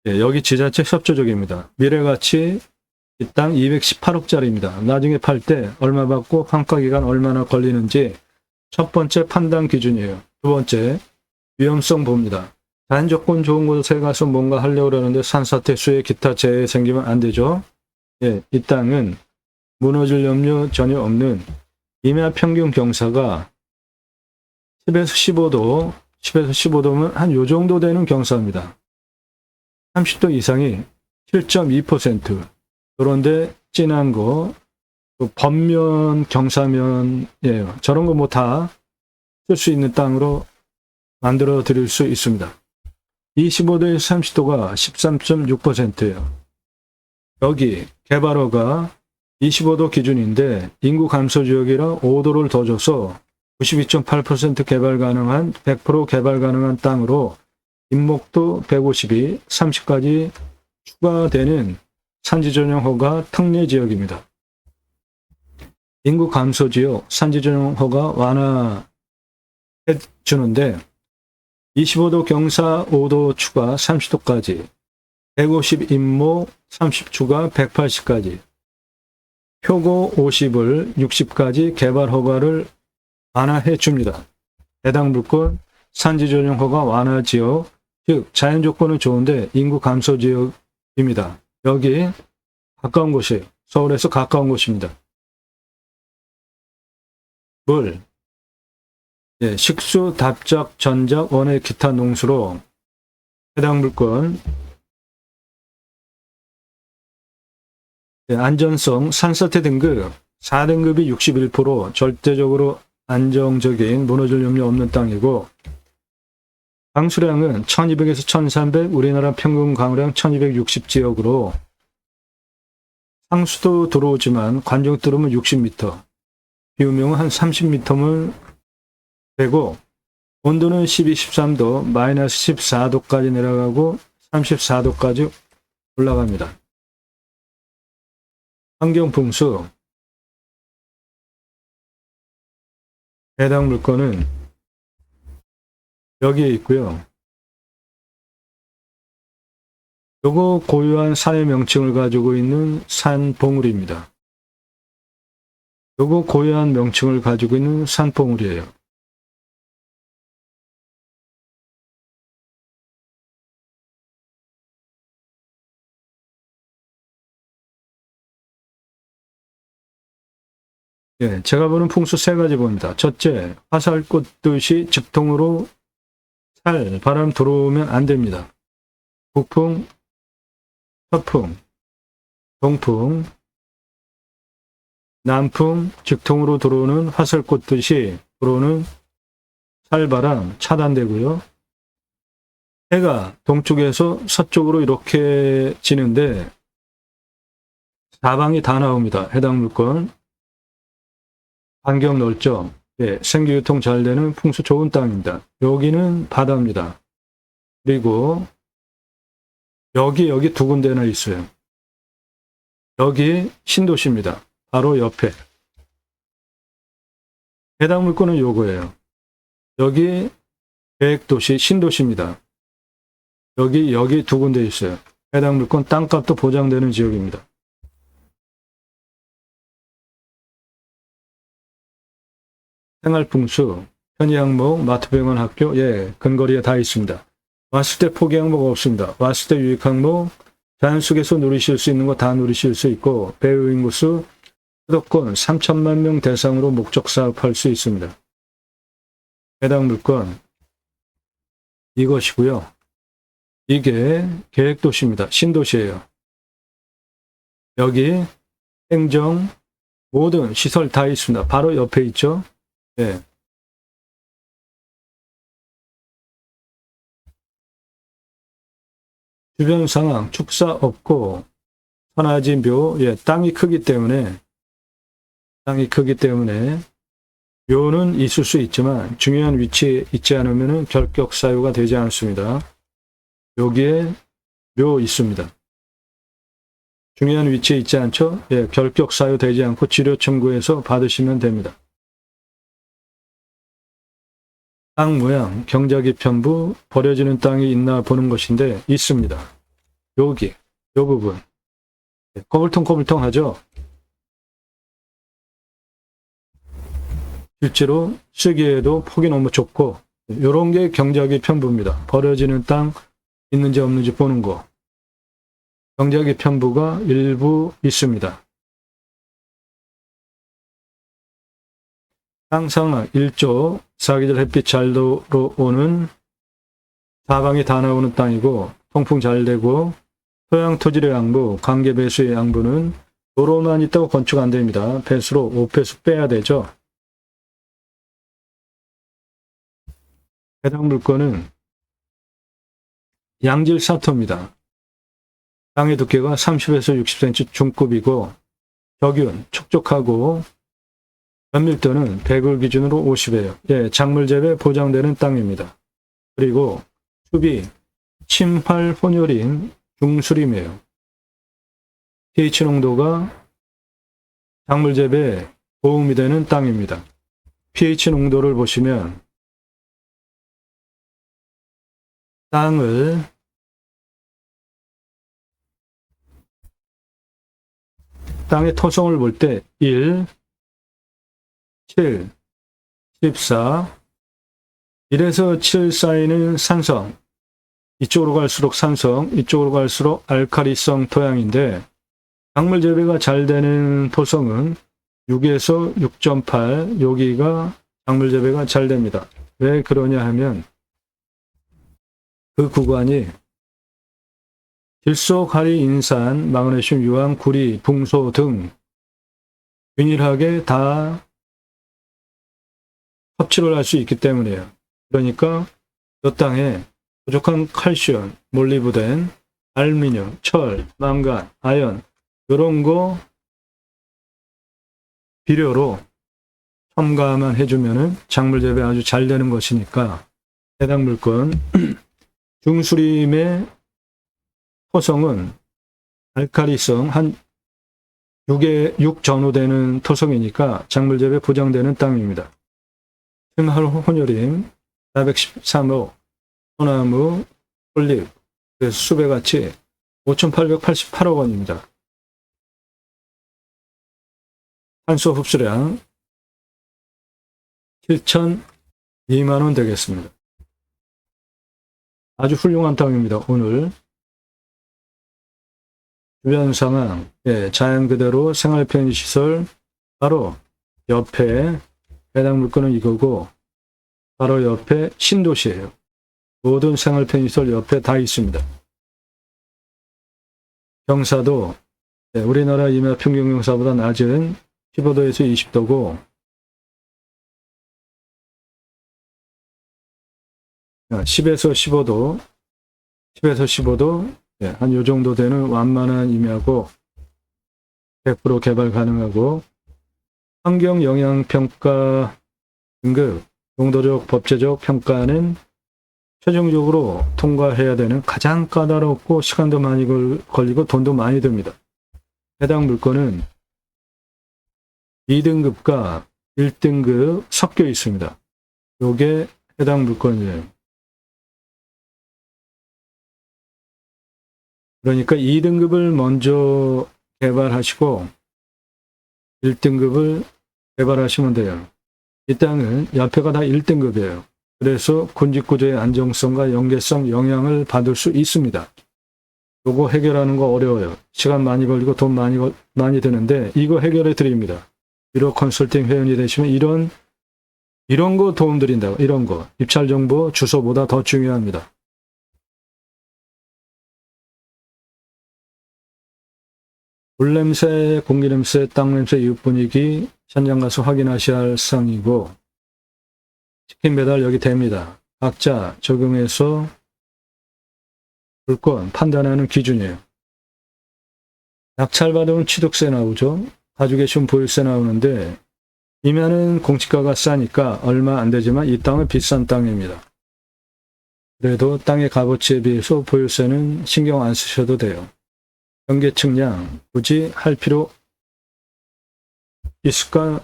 여기 지자체 협조적입니다. 미래가치 이 땅 218억짜리입니다. 나중에 팔 때 얼마 받고 환가기간 얼마나 걸리는지 첫 번째 판단 기준이에요. 두 번째 위험성 봅니다. 자연조건 좋은 곳에 가서 뭔가 하려고 그러는데 산사태, 수해, 기타 재해 생기면 안 되죠. 이 땅은 무너질 염려 전혀 없는 임야 평균 경사가 10에서 15도면 한 요 정도 되는 경사입니다. 30도 이상이 7.2%. 그런데 진한 거, 번면 경사면이에요. 저런 거 뭐 다 쓸 수 있는 땅으로 만들어 드릴 수 있습니다. 25도에서 30도가 13.6%예요. 여기 개발허가 25도 기준인데 인구 감소 지역이라 5도를 더 줘서 92.8% 개발 가능한 100% 개발 가능한 땅으로 인목도 152, 30까지 추가되는 산지전용 허가 특례 지역입니다. 인구 감소 지역 산지전용 허가 완화해 주는데 25도 경사 5도 추가 30도까지 150 인목 30 추가 180까지 표고 50을 60까지 개발 허가를 완화해 줍니다. 해당 물건 산지전용 허가 완화 지역 즉 자연 조건은 좋은데 인구 감소 지역입니다. 여기 가까운 곳이에요. 서울에서 가까운 곳입니다. 물, 식수, 답작, 전작, 원해, 기타 농수로 해당 물건 안전성, 산사태 등급 4등급이 61% 절대적으로 안정적인 무너질 염려 없는 땅이고 강수량은 1200에서 1300, 우리나라 평균 강우량 1260지역으로 상수도 들어오지만 관중 들어오면 60m, 비우명은 한 30m면 되고 온도는 12, 13도, 마이너스 14도까지 내려가고 34도까지 올라갑니다. 환경풍수 해당 물건은 여기에 있고요. 요거 고유한 산의 명칭을 가지고 있는 산봉우리입니다. 요거 고유한 명칭을 가지고 있는 산봉우리예요. 예, 제가 보는 풍수 세 가지 봅니다. 첫째, 화살 꽂듯이 직통으로 바람 들어오면 안 됩니다. 북풍, 서풍, 동풍, 남풍, 직통으로 들어오는 화살 꽂듯이 들어오는 살바람 차단되고요. 해가 동쪽에서 서쪽으로 이렇게 지는데 사방이 다 나옵니다. 해당 물건. 반경 넓죠. 예, 생기유통 잘 되는 풍수 좋은 땅입니다. 여기는 바다입니다. 그리고 여기 두 군데나 있어요. 여기 신도시입니다. 바로 옆에. 해당 물건은 요거예요. 여기 계획도시 신도시입니다. 여기 두 군데 있어요. 해당 물건 땅값도 보장되는 지역입니다. 생활풍수, 편의항목, 마트병원 학교, 예, 근거리에 다 있습니다. 왔을 때 포기항목 없습니다. 왔을 때 유익항목, 자연 속에서 누리실 수 있는 거 다 누리실 수 있고, 배후 인구수, 수도권 3천만 명 대상으로 목적 사업할 수 있습니다. 해당 물건, 이것이고요. 이게 계획도시입니다. 신도시예요. 여기 행정, 모든 시설 다 있습니다. 바로 옆에 있죠. 예. 주변 상황, 축사 없고, 선하지 묘, 예, 땅이 크기 때문에, 묘는 있을 수 있지만, 중요한 위치에 있지 않으면 결격 사유가 되지 않습니다. 여기에 묘 있습니다. 중요한 위치에 있지 않죠? 예, 결격 사유 되지 않고 치료 청구해서 받으시면 됩니다. 땅 모양, 경작이 편부, 버려지는 땅이 있나 보는 것인데 있습니다. 여기, 요 부분. 꼬불통꼬불통하죠? 실제로 쓰기에도 폭이 너무 좁고 이런 게 경작이 편부입니다. 버려지는 땅 있는지 없는지 보는 거. 경작이 편부가 일부 있습니다. 땅상황 1조, 사계절 햇빛 잘 들어오는 사방이 다 나오는 땅이고 통풍 잘 되고 토양 토질의 양부, 관계 배수의 양부는 도로만 있다고 건축 안 됩니다. 배수로 5배수 빼야 되죠. 해당 물건은 양질 사토입니다. 땅의 두께가 30에서 60cm 중급이고 적윤, 촉촉하고 면밀도는 100을 기준으로 50이에요. 예, 작물 재배 보장되는 땅입니다. 그리고 수비, 침활 혼혈인 중수림이에요. pH 농도가 작물 재배에 도움이 되는 땅입니다. pH 농도를 보시면 땅의 토성을 볼 때 1, 7, 14, 1에서 7 사이는 산성, 이쪽으로 갈수록 산성, 이쪽으로 갈수록 알칼리성 토양인데 작물 재배가 잘 되는 토성은 6에서 6.8, 여기가 작물 재배가 잘 됩니다. 왜 그러냐 하면 그 구간이 질소, 가리, 인산, 마그네슘, 유황, 구리, 붕소 등 균일하게 다 섭취를 할 수 있기 때문이에요. 그러니까 이 땅에 부족한 칼슘, 몰리브덴, 알루미늄, 철, 망간, 아연 이런 거 비료로 첨가만 해주면 작물 재배 아주 잘 되는 것이니까 해당 물건 중수림의 토성은 알칼리성 한 6 전후 되는 토성이니까 작물 재배 보장되는 땅입니다. 침활 혼혈임 413호 소나무, 폴립, 수배같이 5,888억 원입니다. 탄소 흡수량 7,002만 원 되겠습니다. 아주 훌륭한 땅입니다. 오늘 주변 상황, 자연 그대로 생활 편의시설 바로 옆에 해당 물건은 이거고 바로 옆에 신도시예요. 모든 생활 편의시설 옆에 다 있습니다. 경사도 우리나라 임야 평균 경사보다 낮은 15도에서 20도고 10에서 15도 한 요 정도 되는 완만한 임야고 100% 개발 가능하고 환경영향평가 등급 용도적 법제적 평가는 최종적으로 통과해야 되는 가장 까다롭고 시간도 많이 걸리고 돈도 많이 듭니다. 해당 물건은 2등급과 1등급 섞여 있습니다. 요게 해당 물건이에요. 그러니까 2등급을 먼저 개발하시고 1등급을 개발하시면 돼요. 이 땅은 옆에가 다 1등급이에요. 그래서 군집구조의 안정성과 연계성 영향을 받을 수 있습니다. 요거 해결하는 거 어려워요. 시간 많이 걸리고 돈 많이 드는데 이거 해결해 드립니다. 유로 컨설팅 회원이 되시면 이런 거 도움 드린다고. 이런 거. 입찰 정보 주소보다 더 중요합니다. 물냄새, 공기냄새, 땅냄새, 이웃분위기 현장 가서 확인하셔야 할 사항이고 치킨 배달 여기 됩니다. 각자 적용해서 물건 판단하는 기준이에요. 낙찰받으면 취득세 나오죠. 가지고 계시면 보유세 나오는데 임야는 공시가가 싸니까 얼마 안 되지만 이 땅은 비싼 땅입니다. 그래도 땅의 값어치에 비해서 보유세는 신경 안 쓰셔도 돼요. 경계 측량 굳이 할 필요 있을까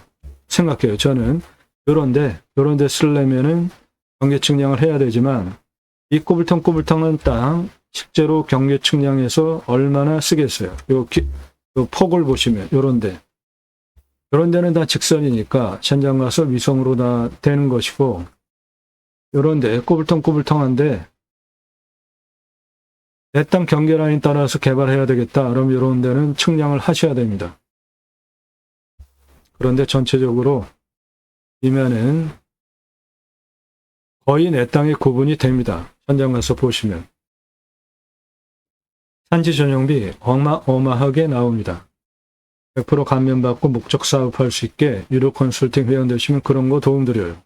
생각해요. 저는 요런 데 쓰려면은 경계 측량을 해야 되지만 이 꼬불텅꼬불텅한 땅 실제로 경계 측량해서 얼마나 쓰겠어요. 요 폭을 보시면 요런 데는 다 직선이니까 현장 가서 위성으로 다 되는 것이고 요런 데 꼬불텅꼬불텅한데 내 땅 경계 라인 따라서 개발해야 되겠다. 그럼 이런 데는 측량을 하셔야 됩니다. 그런데 전체적으로 임야는 거의 내 땅의 구분이 됩니다. 현장 가서 보시면. 산지 전용비 어마어마하게 나옵니다. 100% 감면받고 목적 사업할 수 있게 유료 컨설팅 회원 되시면 그런 거 도움드려요.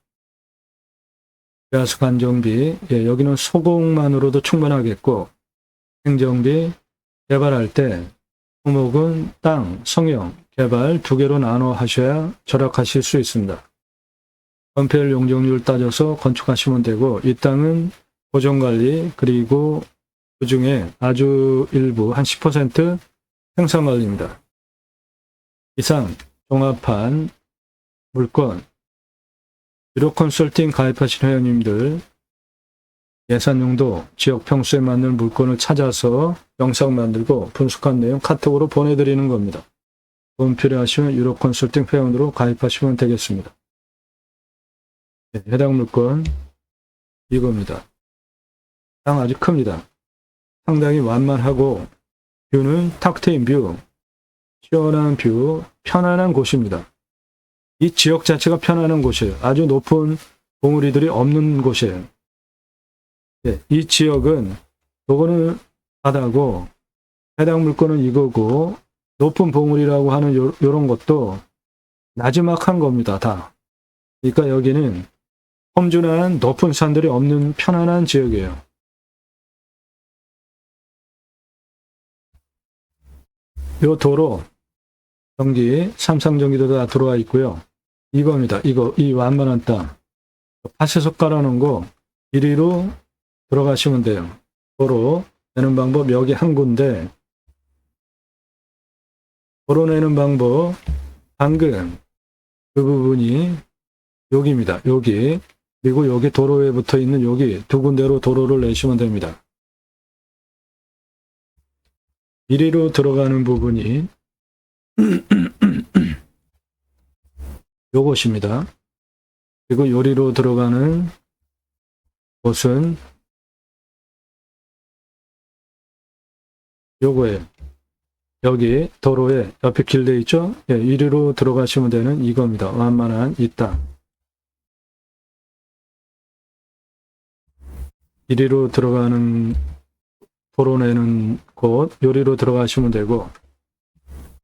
가스 관정비, 여기는 소공만으로도 충분하겠고 행정비 개발할 때 품목은 땅, 성형, 개발 두 개로 나눠 하셔야 절약하실 수 있습니다. 건폐율 용적률 따져서 건축하시면 되고 이 땅은 보존관리 그리고 그 중에 아주 일부 한 10% 생산관리입니다. 이상 종합한 물건 유료 컨설팅 가입하신 회원님들 예산용도 지역 평수에 맞는 물건을 찾아서 영상 만들고 분석한 내용 카톡으로 보내드리는 겁니다. 도움 필요하시면 유료 컨설팅 회원으로 가입하시면 되겠습니다. 해당 물건 이겁니다. 땅 아주 큽니다. 상당히 완만하고 뷰는 탁 트인 뷰, 시원한 뷰, 편안한 곳입니다. 이 지역 자체가 편안한 곳이에요. 아주 높은 봉우리들이 없는 곳이에요. 이 지역은 요거는 바다고 해당 물건은 이거고 높은 봉우리라고 하는 요런 것도 나지막한 겁니다. 다. 그러니까 여기는 험준한 높은 산들이 없는 편안한 지역이에요. 요 도로 전기, 삼상전기도 다 들어와 있고요. 이겁니다. 이 완만한 땅. 밭에서 깔아놓은 거 이리로 들어가시면 돼요. 도로 내는 방법 여기 한 군데. 도로 내는 방법 방금 그 부분이 여기입니다. 여기. 그리고 여기 도로에 붙어 있는 여기 두 군데로 도로를 내시면 됩니다. 이리로 들어가는 부분이 요것입니다. 그리고 요리로 들어가는 곳은 요거예요. 여기 도로에 옆에 길 돼 있죠? 예, 이리로 들어가시면 되는 이겁니다. 완만한 이 땅. 이리로 들어가는 도로 내는 곳, 요리로 들어가시면 되고,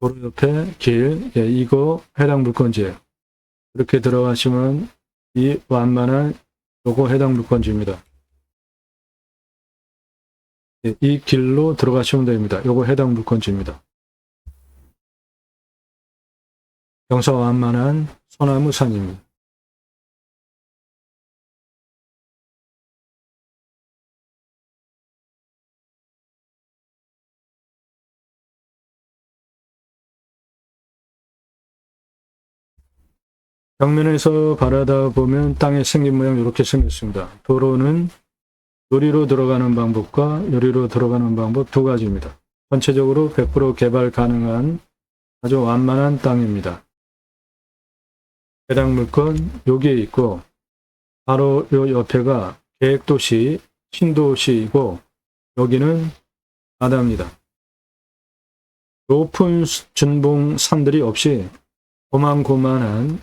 도로 옆에 길, 예, 이거 해당 물건지예요. 이렇게 들어가시면 이 완만한 요거 해당 물건지입니다. 예, 이 길로 들어가시면 됩니다. 요거 해당 물건지입니다. 경사 완만한 소나무 산입니다. 정면에서 바라다 보면 땅의 생긴 모양 이렇게 생겼습니다. 도로는 요리로 들어가는 방법과 요리로 들어가는 방법 두 가지입니다. 전체적으로 100% 개발 가능한 아주 완만한 땅입니다. 해당 물건 여기에 있고 바로 요 옆에가 계획도시 신도시이고 여기는 바다입니다. 높은 준봉 산들이 없이 고만고만한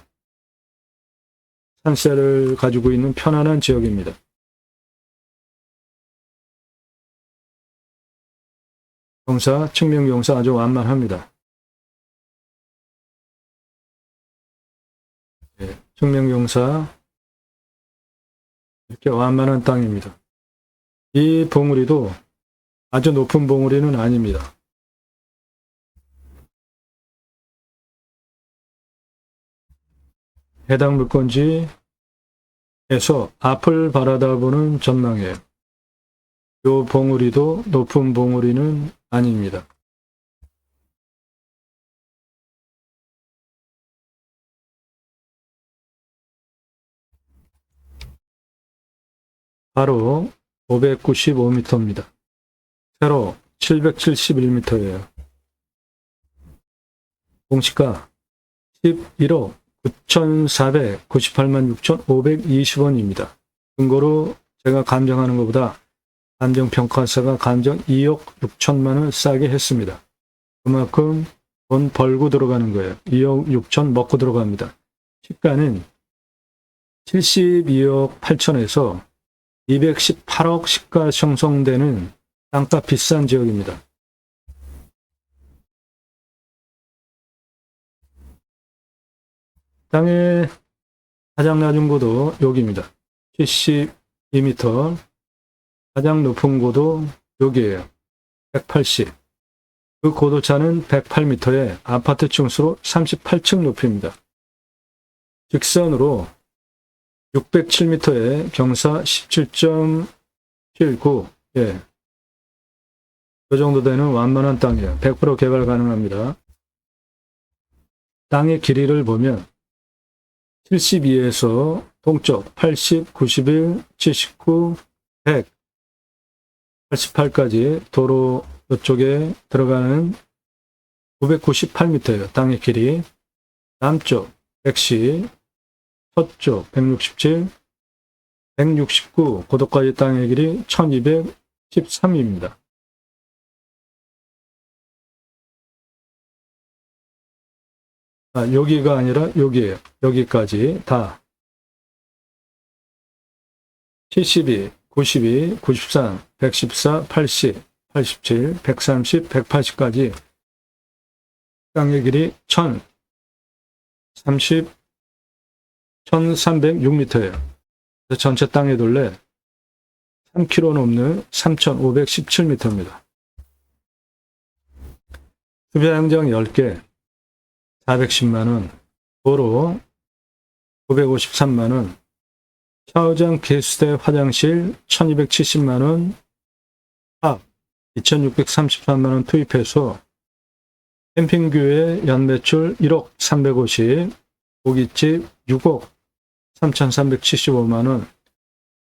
산세를 가지고 있는 편안한 지역입니다. 경사, 측면 경사 아주 완만합니다. 네, 측면 경사 이렇게 완만한 땅입니다. 이 봉우리도 아주 높은 봉우리는 아닙니다. 해당 물건지에서 앞을 바라다보는 전망이에요. 이 봉우리도 높은 봉우리는 아닙니다. 바로 595m입니다. 세로 771m예요. 공시가 11억 9,498만 6,520원입니다. 근거로 제가 감정하는 것보다 감정평가사가 감정 2억 6천만 원 싸게 했습니다. 그만큼 돈 벌고 들어가는 거예요. 2억 6천 먹고 들어갑니다. 시가는 72억 8천에서 218억 시가 형성되는 땅값 비싼 지역입니다. 땅의 가장 낮은 고도 여기입니다. 72m. 가장 높은 고도 여기에요. 180. 그 고도차는 108m에 아파트 층수로 38층 높이입니다. 직선으로 607m에 경사 17.79. 예. 그 정도 되는 완만한 땅이에요. 100% 개발 가능합니다. 땅의 길이를 보면 72에서 동쪽 80, 91, 79, 100, 88까지 도로 이쪽에 들어가는 998m예요. 땅의 길이. 남쪽 110, 서쪽 167, 169 고도까지 땅의 길이 1213입니다. 여기가 아니라 여기에요. 여기까지 다 72, 92, 93, 114, 80, 87, 130, 180까지 땅의 길이 1306m예요. 전체 땅의 둘레 3km 넘는 3517m입니다. 흡야장장 10개 410만원, 도로 953만원, 샤워장 개수대 화장실 1270만원, 탑 2633만원 투입해서 캠핑교회 연매출 1억 350, 고깃집 6억 3375만원,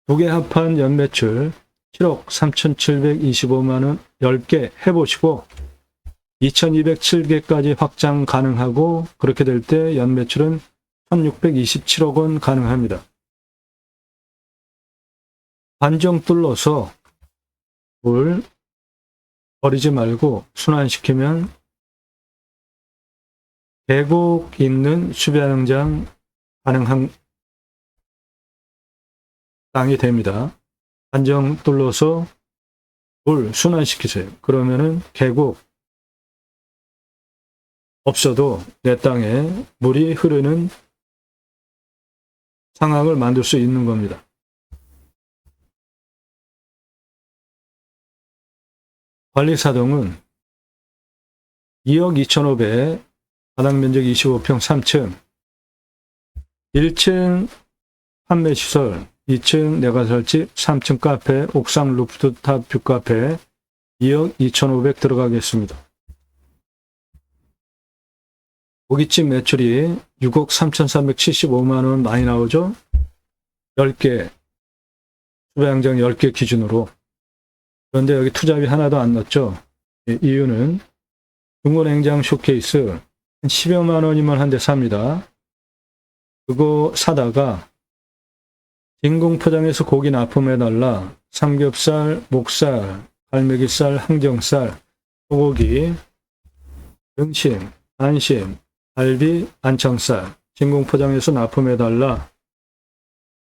두 개 합한 연매출 7억 3725만원 10개 해보시고 2207개까지 확장 가능하고 그렇게 될 때 연매출은 1627억 원 가능합니다. 관정 뚫러서 물 버리지 말고 순환시키면 계곡 있는 수변장 가능한 땅이 됩니다. 관정 뚫러서 물 순환시키세요. 그러면은 계곡 없어도 내 땅에 물이 흐르는 상황을 만들 수 있는 겁니다. 관리사동은 2억 2,500, 바닥면적 25평 3층, 1층 판매시설, 2층 내과설집, 3층 카페, 옥상 루프탑 뷰카페, 2억 2,500 들어가겠습니다. 고깃집 매출이 6억 3,375만 원 많이 나오죠? 10개, 수배양장 10개 기준으로. 그런데 여기 투자비 하나도 안 넣었죠? 이유는 중고냉장 쇼케이스 10여만 원이면 한 대 삽니다. 그거 사다가 진공 포장해서 고기 납품해달라. 삼겹살, 목살, 갈매기살, 항정살, 소고기, 등심, 안심, 갈비, 안창살, 진공 포장해서 납품해달라.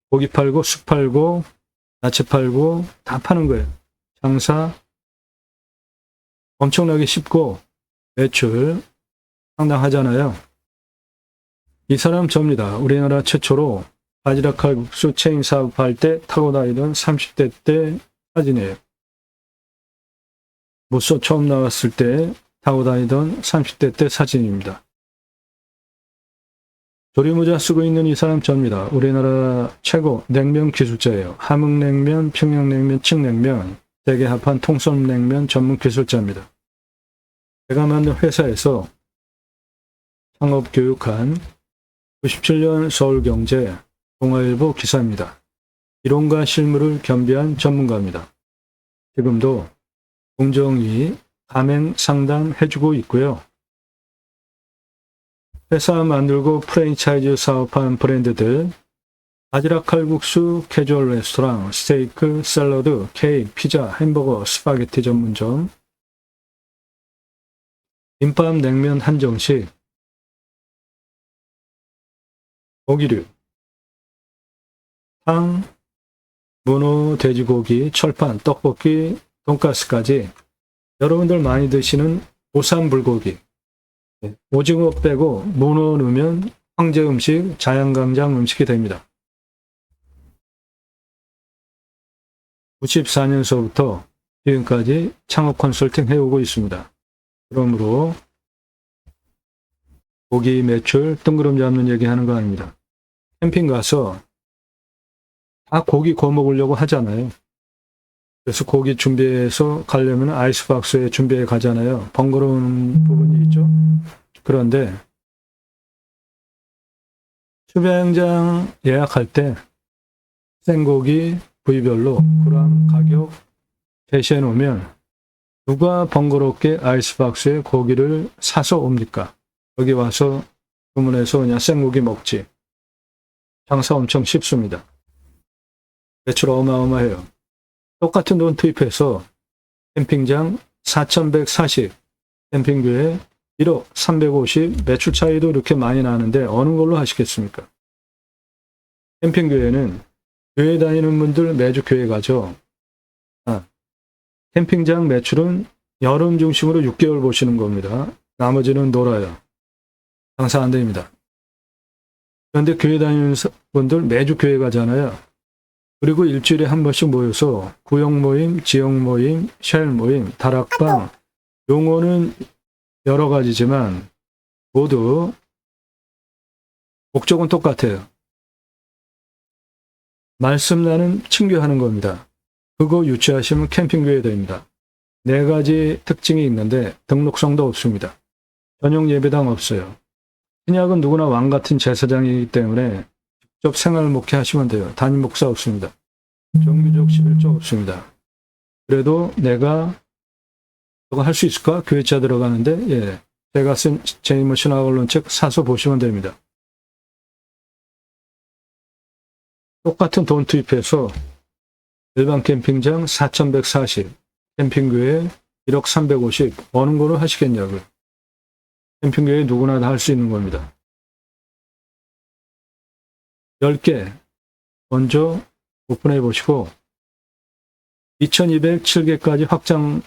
고기 팔고, 쑥 팔고, 야채 팔고, 다 파는 거예요. 장사 엄청나게 쉽고 매출 상당하잖아요. 이 사람 접니다. 우리나라 최초로 바지락 칼국수 체인 사업할 때 타고 다니던 30대 때 사진이에요. 무쏘 처음 나왔을 때 타고 다니던 30대 때 사진입니다. 조리모자 쓰고 있는 이 사람 접니다. 우리나라 최고 냉면 기술자예요. 함흥냉면, 평양냉면, 칡냉면, 세계 합한 통솔냉면 전문 기술자입니다. 제가 만든 회사에서 창업 교육한 97년 서울경제 동아일보 기사입니다. 이론과 실무를 겸비한 전문가입니다. 지금도 공정위 가맹 상담해주고 있고요. 회사 만들고 프랜차이즈 사업한 브랜드들 바지락 칼국수, 캐주얼 레스토랑, 스테이크, 샐러드, 케이크, 피자, 햄버거, 스파게티 전문점, 김밥, 냉면 한정식, 고기류, 탕, 문어, 돼지고기, 철판, 떡볶이, 돈가스까지 여러분들 많이 드시는 보쌈불고기, 오징어 빼고 문어 넣으면 황제 음식, 자양강장 음식이 됩니다. 94년서부터 지금까지 창업 컨설팅 해오고 있습니다. 그러므로 고기 매출 뜬구름 잡는 얘기 하는 거 아닙니다. 캠핑 가서 다 고기 구워 먹으려고 하잖아요. 그래서 고기 준비해서 가려면 아이스박스에 준비해 가잖아요. 번거로운 부분이 있죠. 그런데 수배양장 예약할 때 생고기 부위별로 그램 가격 제시해 놓으면 누가 번거롭게 아이스박스에 고기를 사서 옵니까? 여기 와서 주문해서 그냥 생고기 먹지. 장사 엄청 쉽습니다. 매출 어마어마해요. 똑같은 돈 투입해서 캠핑장 4,140, 캠핑교회 1억 350, 매출 차이도 이렇게 많이 나는데 어느 걸로 하시겠습니까? 캠핑교회는 교회 다니는 분들 매주 교회 가죠. 캠핑장 매출은 여름 중심으로 6개월 보시는 겁니다. 나머지는 놀아요. 장사 안 됩니다. 그런데 교회 다니는 분들 매주 교회 가잖아요. 그리고 일주일에 한 번씩 모여서 구역 모임, 지역 모임, 쉘 모임, 다락방, 용어는 여러 가지지만 모두 목적은 똑같아요. 말씀 나는 친교하는 겁니다. 그거 유치하시면 캠핑교회 됩니다. 4가지 특징이 있는데 등록성도 없습니다. 전용 예배당 없어요. 신약은 누구나 왕 같은 제사장이기 때문에 직접 생활 목회 하시면 돼요. 담임 목사 없습니다. 정규적 11조 없습니다. 그래도 내가 저거 할 수 있을까? 교회자 들어가는데, 예. 제가 쓴 제이머 신학 언론책 사서 보시면 됩니다. 똑같은 돈 투입해서 일반 캠핑장 4,140, 캠핑교회 1억 350, 어느 거로 하시겠냐고요. 캠핑교회 누구나 다 할 수 있는 겁니다. 10개 먼저 오픈해 보시고 2207개까지 확장하는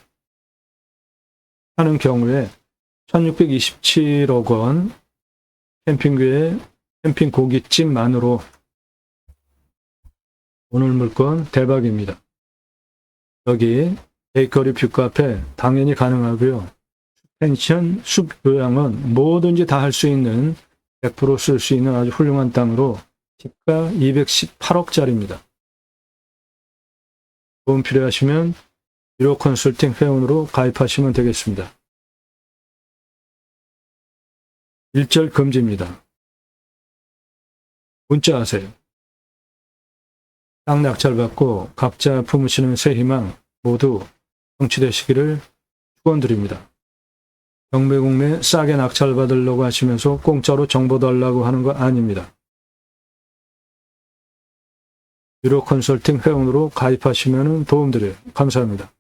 경우에 1627억 원 캠핑교회 캠핑 고깃집만으로 오늘 물건 대박입니다. 여기 베이커리 뷰카페 당연히 가능하고요. 펜션, 숲 요양은 뭐든지 다 할 수 있는 100% 쓸 수 있는 아주 훌륭한 땅으로 집가 218억짜리입니다. 도움 필요하시면 유로 컨설팅 회원으로 가입하시면 되겠습니다. 일절 금지입니다. 문자하세요. 땅 낙찰받고 각자 품으시는 새 희망 모두 성취되시기를 축원드립니다. 경매국내 싸게 낙찰받으려고 하시면서 공짜로 정보 달라고 하는 거 아닙니다. 유로 컨설팅 회원으로 가입하시면 도움드려요. 감사합니다.